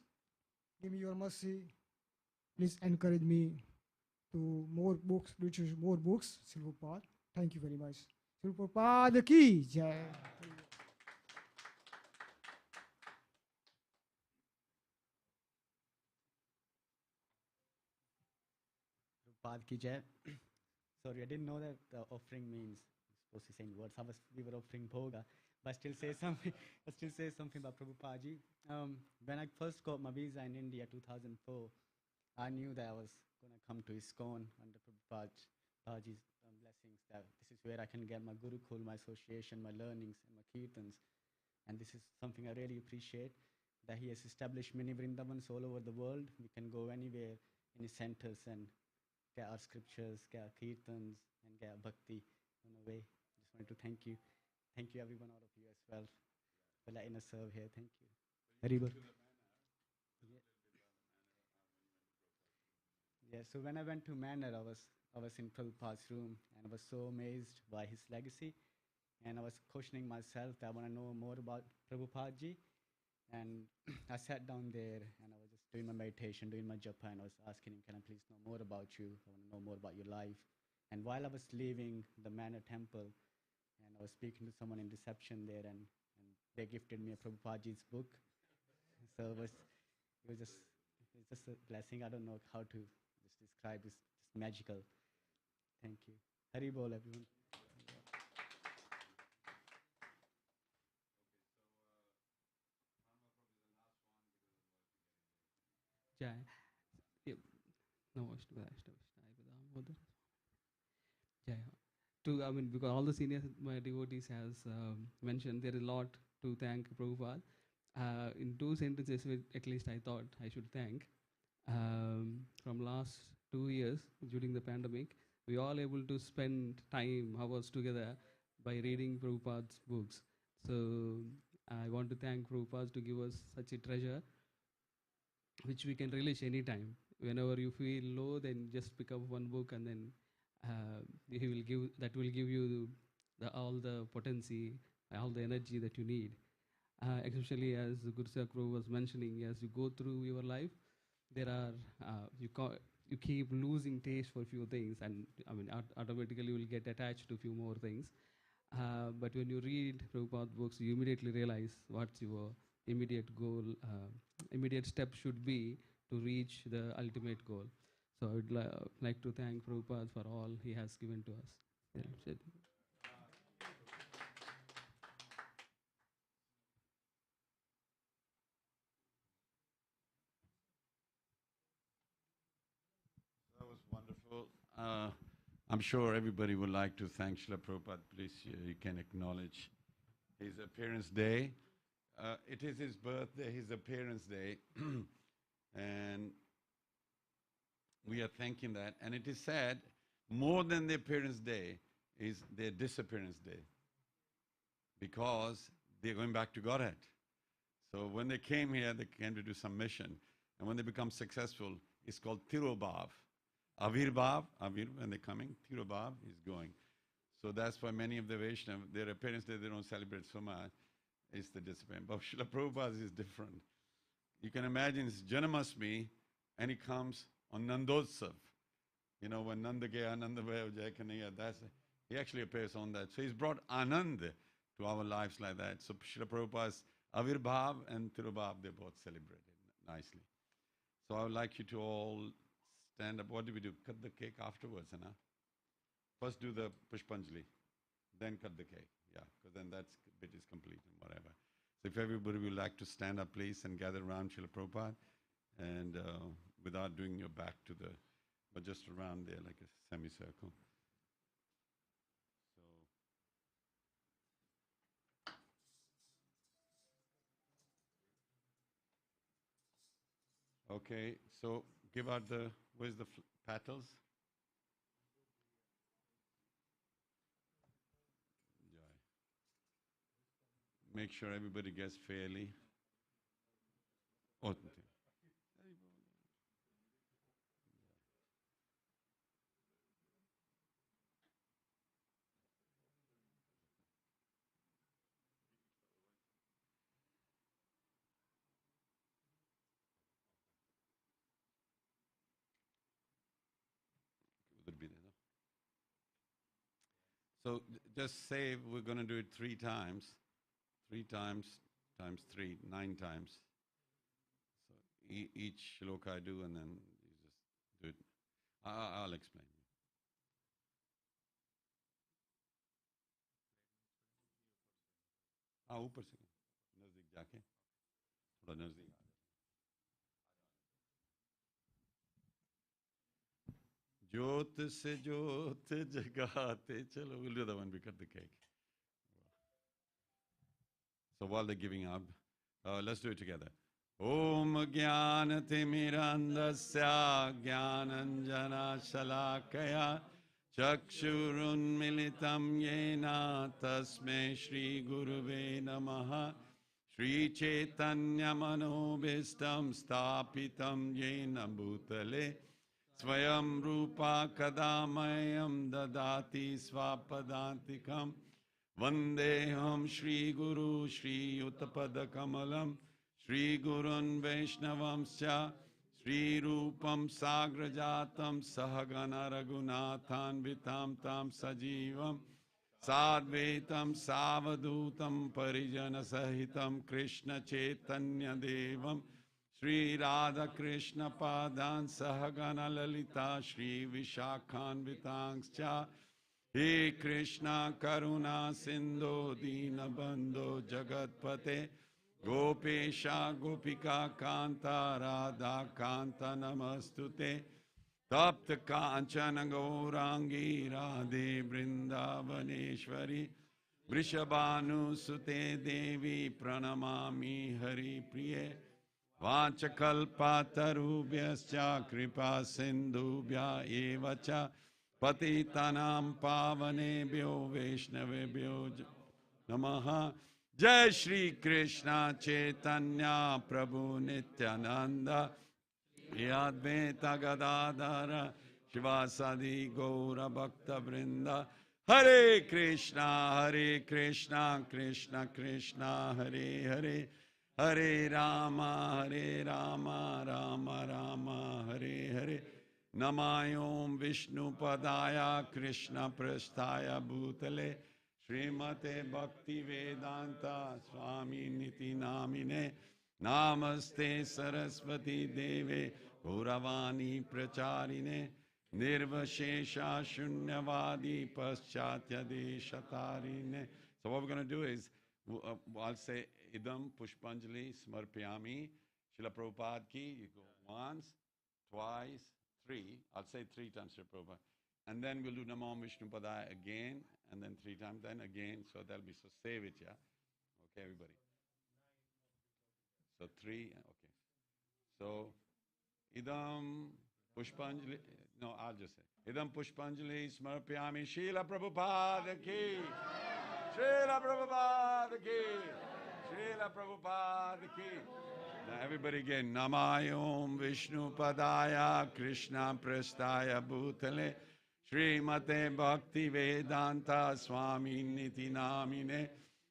give me your mercy. Please encourage me to more books, distribute more books. Srila Prabhupada, thank you very much. Srila Prabhupada ki jai. Prabhupada ki jai. Sorry, I didn't know that the offering means supposed to say words. We were offering bhoga, but I still say something. I still say something about Prabhupada ji. When I first got my visa in India, 2004, I knew that I was gonna come to ISKCON under Prabhupada ji's blessings. That this is where I can get my Gurukul, my association, my learnings, and my kirtans. And this is something I really appreciate. That he has established many Vrindavans all over the world. We can go anywhere in his centers and get our scriptures, get our kirtans, and get our bhakti on the way. Just wanted to thank you. Thank you, everyone, all of you as well, for letting us serve here. Thank you. Haribol. Yeah, so when I went to Manor, I was in Prabhupada's room, and I was so amazed by his legacy. And I was questioning myself that I want to know more about Prabhupada ji. And I sat down there and I was just doing my meditation, doing my japa, and I was asking him, can I please know more about you? I want to know more about your life. And while I was leaving the Manor temple, and I was speaking to someone in reception there, and they gifted me a Prabhupada's book. So it was just a blessing. I don't know how to just describe. It's just magical. Thank you. Hari Bol, everyone. Jai. Yep. Jai. I mean, because all the senior my devotees has mentioned, there is a lot to thank Prabhupada. In 2 sentences, at least I thought I should thank. From last 2 years, during the pandemic, we all able to spend time, hours together by reading Prabhupada's books. So I want to thank Prabhupada to give us such a treasure, which we can relish anytime. Whenever you feel low, then just pick up one book, and then he will give you all the potency, all the energy that you need. Especially as Guru Sakru was mentioning, as you go through your life, there are you keep losing taste for few things, and I mean automatically you will get attached to few more things. But when you read Prabhupada books, you immediately realize what's your immediate goal, immediate step should be to reach the ultimate goal. So I would like to thank Prabhupada for all he has given to us. Yeah, That was wonderful. I'm sure everybody would like to thank Srila Prabhupada. Please, you can acknowledge his appearance day. It is his birthday, his appearance day. And we are thanking that. And it is said, more than the appearance day is their disappearance day. Because they're going back to Godhead. So when they came here, they came to do some mission. And when they become successful, it's called Tirobhav. Avirbhav, when they're coming, Tirobhav is going. So that's why many of the Vaishnava, their appearance day, they don't celebrate so much. It's the discipline. But Srila Prabhupada is different. You can imagine it's Janmashtami, and he comes on Nandotsav. You know, when Nanda Gaya, Nanda Vaya, Jai Kanaya, he actually appears on that. So he's brought Anand to our lives like that. So Srila Prabhupada's Avirbhav and Tirobhav, they both celebrated nicely. So I would like you to all stand up. What do we do? Cut the cake afterwards, huh? First do the Pushpanjali, then cut the cake. Yeah, because then that bit is complete and whatever. So if everybody would like to stand up, please, and gather around Srila Prabhupada, and without doing your back to the, but just around there like a semicircle. So, okay, so give out the, where's the petals? Make sure everybody gets fairly. Oh, so just say we're going to do it 3 times. 3 times times 3, 9 times. So each shloka I do, and then you just do it I'll explain. हाँ ऊपर से नजदीक जाके थोड़ा नजदीक ज्योत से ज्योत जगाते चलो. We'll do that when we cut the cake. So while they're giving up, let's do it together. Om Jnana Timirandasya Jnananjana Shalakaya Chakshurunmilitam Yena Tasmai Shri Guruve Namaha Shri Chaitanya Manobhistam Stapitam Yena Bhutale Swayam Rupa Kadamayam Dadati Svapadantikam Vandeham Shri Guru Shri Uttapada Kamalam Shri Gurun Vaishnavamsya Shri Rupam Sagrajatam Sahagana Raghunathan Vitam Tam Sajivam Sadvetam Savadutam Parijana Sahitam Krishna Chaitanya Devam Shri Radha Krishna Padan Sahagana Lalita Shri Vishakhan Vitangscha He Krishna Karuna Sindhu Dina Bandhu Jagatpate Gopesha Gopika Kanta Radha Kanta Namastute Tapta Kanchana Gaurangi Radhe Vrindavaneshwari Vrishabhanu Sute Devi Pranamami Hari Priye Vachakalpatarubhyascha Kripa Sindhubhya Evacha Patitanam Pavanebhyo Vaishnavebhyo Namaha Jai Shri Krishna Chaitanya Prabhu Nityananda Advaita Gadadhara Shivasadi Gaura Bhakta Vrinda Hare Krishna Krishna Krishna Hare Hare Hare Rama Rama Rama Hare Hare Namayom Vishnu Padaya Krishna Prasthaya Bhutale Srimate Bhakti Vedanta Swami Niti Namine Namaste Saraswati Deve Gauravani Pracharine Nirvashesha Shunyavadi Paschatya Deshatarine. So what we're going to do is, I'll say Idam Pushpanjali Smarpyami Srila Prabhupada ki. You go once, twice, three. I'll say 3 times Srila Prabhupada. And then we'll do Namo Vishnu Padaya again, and then 3 times, then again. So that'll be, so save it, yeah? Okay, everybody. So 3, okay. So, Idam Pushpanjali, no, I'll just say, Idam Pushpanjali Smarpyami Srila Prabhupada ki, Srila Prabhupada ki, Srila Prabhupada ki. Now everybody again, Namayom Vishnu Padaya Krishna Prasthaya Bhutale Srimate Bhakti Vedanta Swami Niti Namine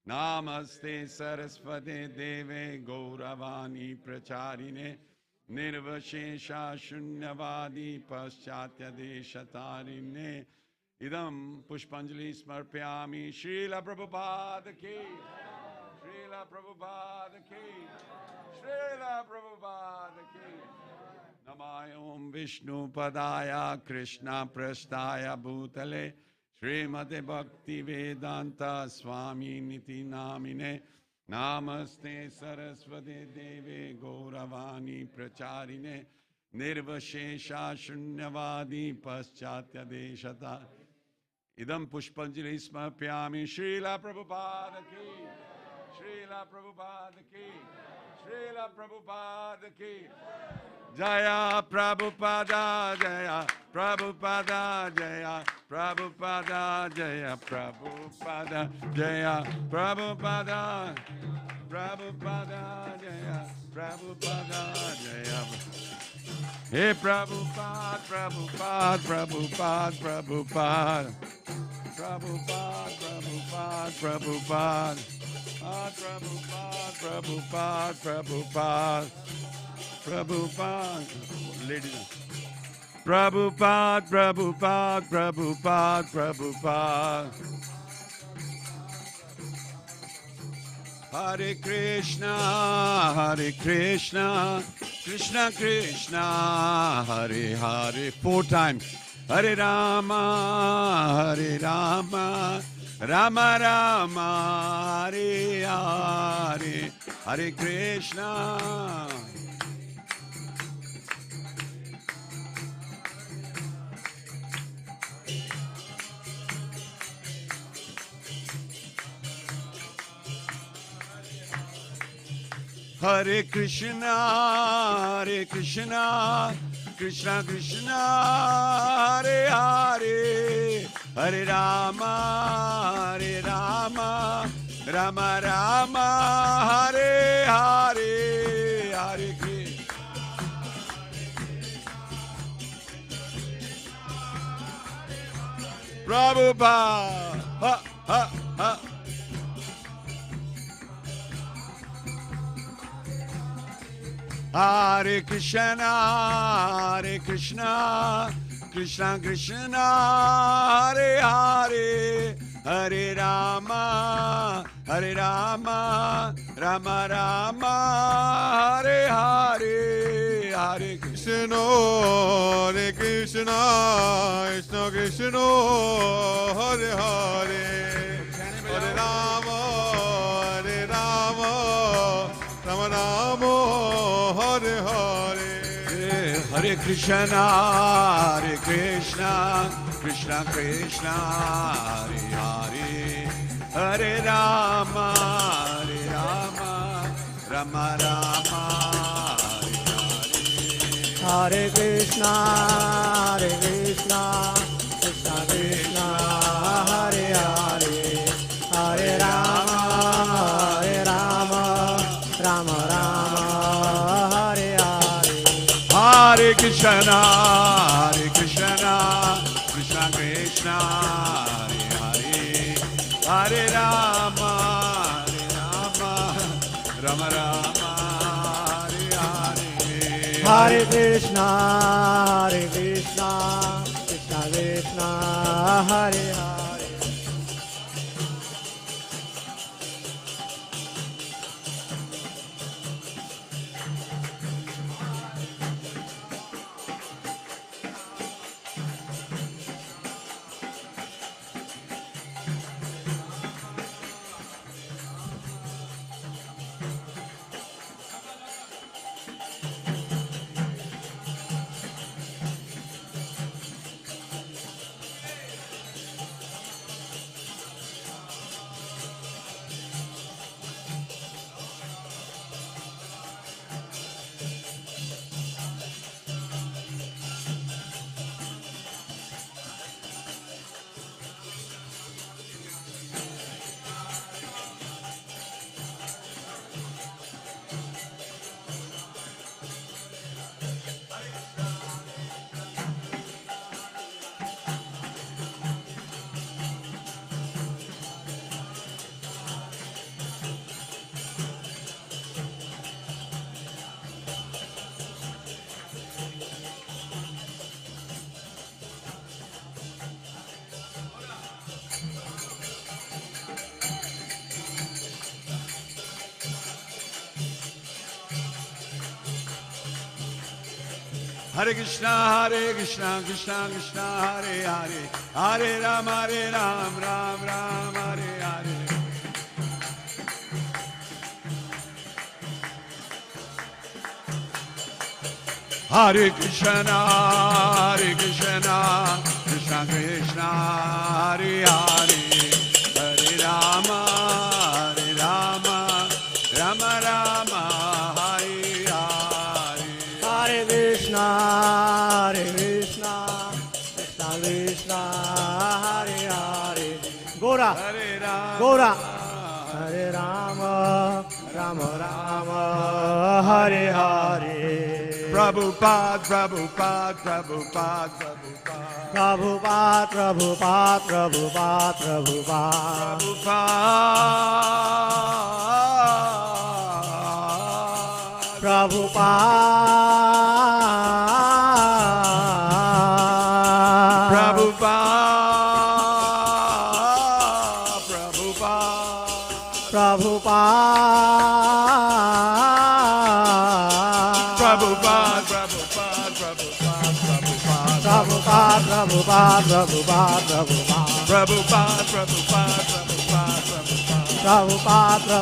Namaste Saraswate Deve Gauravani Pracharine Nirvashesha Shunyavadi Paschatya Deshatarine Idam Pushpanjali Smarpyami Srila Prabhupada ki Srila Prabhupada ki Srila Prabhupada ki Namayom Vishnu Padaya Krishna Prasthaya Bhutale Srimate Bhakti Vedanta Swami Niti Namine Namaste Saraswati Deve Gauravani Pracharine Nirvashesha Shunyavadi Paschatya Deshata Idam Pushpanjali Smarpyami Srila Prabhupada ki Srila Prabhupada ki Srila Prabhupada ki Jaya Prabhupada Jaya Prabhupada Jaya Prabhupada Jaya Prabhupada Jaya Prabhupada Prabhupada Jaya Prabhupada Jaya Hey Prabhupada Prabhupada Prabhupada Prabhupada Prabhupada Prabhupada Prabhupada Prabhupada Prabhupada Prabhupada Prabhupada, ladies. Prabhupada, Prabhupada, Prabhupada, Prabhupada. Hare Krishna, Hare Krishna, Krishna Krishna, Hare Hare. 4 times. Hare Rama, Hare Rama, Rama Rama, Hare Hare. Hare Krishna. Hare Krishna, Hare Krishna, Krishna Krishna, Hare Hare, Hare Rama, Hare Rama, Rama Rama, Hare Hare, Hare Krishna. Prabhupada, ha ha ha. Hare Krishna, Hare Krishna, Krishna Krishna, Hare Hare, Hare Rama, Hare Rama, Rama Rama, Hare Hare, Hare Krishna, Hare Krishna, Krishna Krishna, Hare Hare, Hare Rama, Hare Rama, Rama Rama, Hare Hare. Hare Krishna, Hare Krishna, Krishna Krishna, Hare Hare, Hare Rama, Hare Rama, Rama Rama, Hare Hare. Hare Krishna, Hare Krishna, Krishna Krishna, Hare Hare, Hare Rama, Hare Rama, Rama Rama, Hare Hare. Hare Krishna, Hare Krishna, Krishna Krishna, Hare Hare, Hare Rama, Hare Rama, Rama Rama, Hare Hare. Hare Krishna, Hare Krishna, Krishna Krishna, Hare Hare. Hare Krishna, Hare Krishna, Krishna Krishna, Hare Hare, Hare Rama, Ram Ram, Hare Hare. Hare Krishna, Hare Krishna, Krishna Krishna, Hare Hare, Hare Rama, Rama Rama, Hare Hare. Hare Krishna, Hare Krishna, Krishna Krishna, Hare Hare. Gora, Gora, Hare Rama, Rama Rama, Hare Hare. Prabhupada, Prabhupada, Prabhupada, Prabhupada. Prabhupada, Prabhupada, Prabhupada, Prabhupada. Prabhupada, Prabhupada, Prabhupada, Prabhupada, Prabhupada, Prabhupada, Prabhupada, Prabhupada,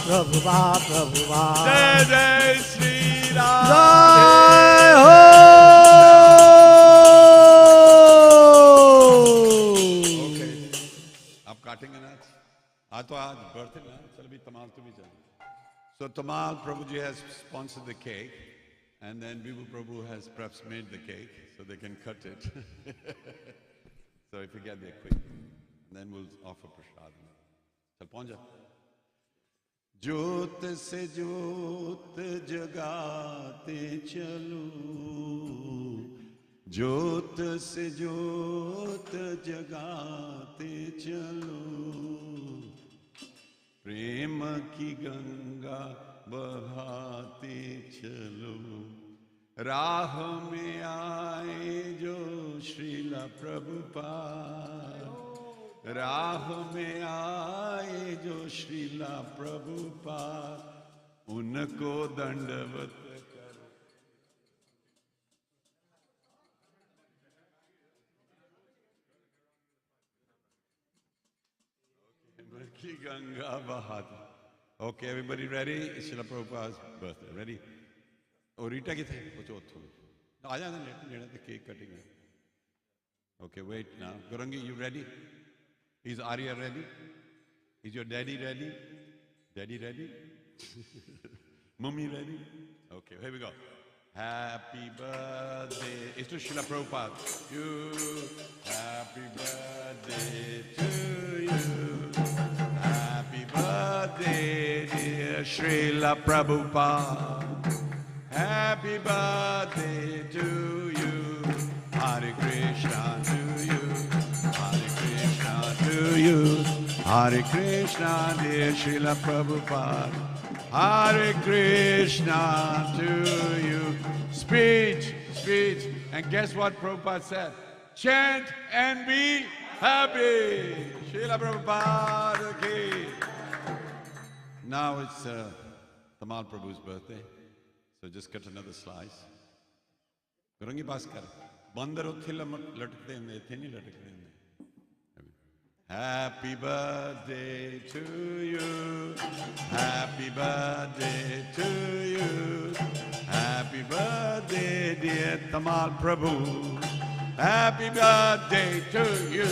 Prabhupada, Prabhupada. Jai Jai Shri Ram. Jai Ho! Okay. आप काटेंगे ना आज तो आज birthday ना चल भी तमाल तो भी चल so Tamal Prabhuji has sponsored the cake and then Vibhu Prabhu has perhaps made the cake so they can cut it so if you get there quick then we'll offer prasad चल पहुंच जा ज्योत से ज्योत जगाते चलो ज्योत से ज्योत जगाते चलो प्रेम की गंगा बहाते चलो राह में आए जो श्रीला प्रभुपाद राह में आए जो श्रीला प्रभुपाद उनको दंडवत करो की गंगा बहाते Okay, everybody ready? It's Srila Prabhupada's birthday. Ready? Oh, Rita ki the? Oh, chotho. No, aja na the cake cutting. Okay, wait now. Gurangi, you ready? Is Arya ready? Is your daddy ready? Daddy ready? Mummy ready? Okay, here we go. Happy birthday. It's to Srila Prabhupada. You. Happy birthday to you. Happy birthday, dear Srila Prabhupada. Happy birthday to you. Hare Krishna to you. Hare Krishna to you. Hare Krishna, dear Srila Prabhupada. Hare Krishna to you. Speech, speech. And guess what Prabhupada said? Chant and be happy. Srila Prabhupada ki. Now it's Tamal Prabhu's birthday. So just cut another slice. Gurangi Bhaskar. Bandaro thila latakte hinde, the nahi latakte hinde. Happy birthday to you. Happy birthday to you. Happy birthday, dear Tamal Prabhu. Happy birthday to you.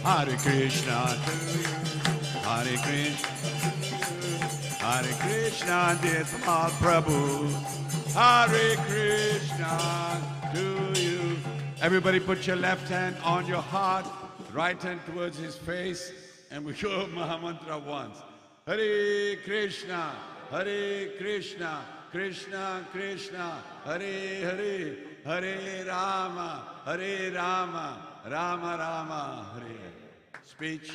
Hare Krishna to you. Hare Krishna. Hare Krishna, dear Tamal Prabhu. Hare Krishna to you. Everybody put your left hand on your heart, right hand towards his face, and we go Mahamantra once. Hare Krishna, Hare Krishna, Krishna Krishna, Hare Hare, Hare Rama, Hare Rama, Rama Rama, Hare. Speech.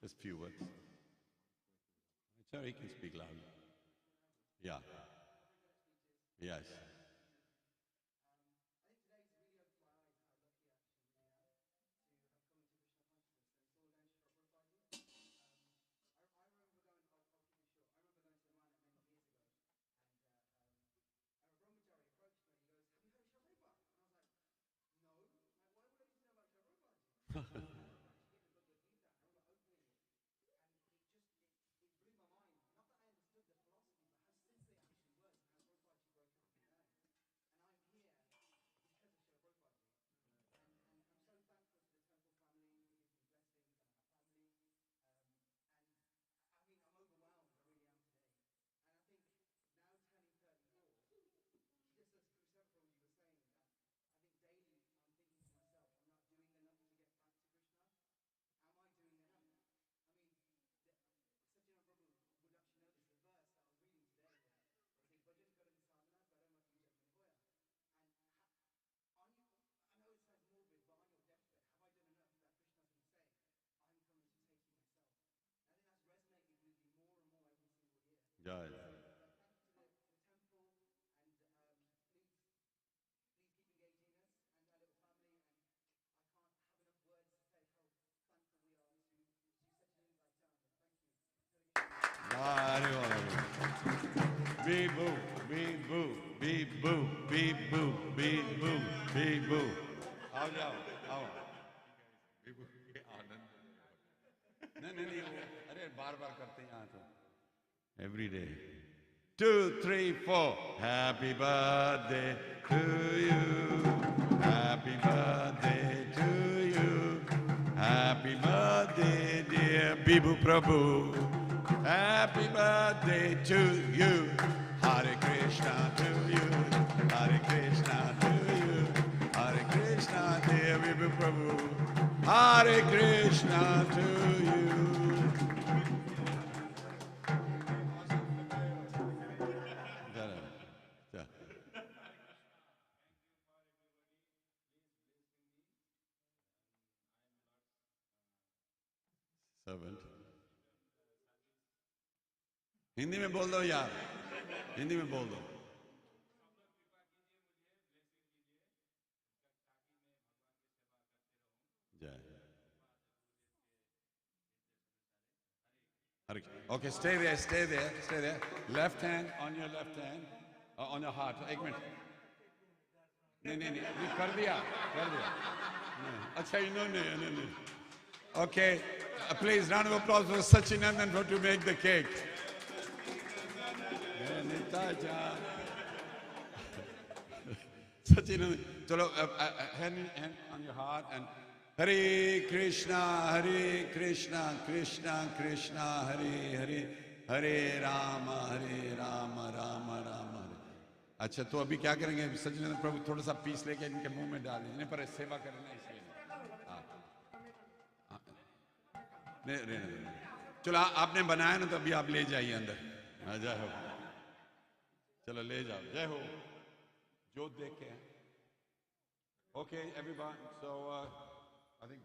Just few words. Sorry, you can speak loudly. Yeah. Yes. Jai. Beep boo, beep boo, beep boo, beep boo, beep boo. Bibu. आओ जाओ, आओ. नहीं, अरे बार-बार करते हैं यहाँ तो. Every day. 2, 3, 4. Happy birthday to you. Happy birthday to you. Happy birthday, dear Bibu Prabhu. Happy birthday to you. Hare Krishna to you. Hare Krishna to you. Hare Krishna, dear Bibu Prabhu. Hare Krishna to you. Servant. Hindi में बोल दो यार, हिंदी में बोल दो. जय. Okay, stay there. Left hand on your left hand, on your heart. एक minute. नहीं, ये कर दिया. अच्छा, no. Okay, please round of applause for Sachinandan for to make the cake. Sachinandan, chalo, hand on your heart and Hare Krishna, Krishna Krishna, Hare, Hare Rama, Rama Rama. अच्छा तो अभी क्या करेंगे सचिनंदन प्रभु थोड़ा सा पीस लेके इनके मुंह में डाल देंगे पर सेवा करना इसलिए नहीं चलो आपने बनाया ना तो अभी आप ले जाइए अंदर जय हो चलो ले जाओ जय हो जोत देख के okay everyone so I think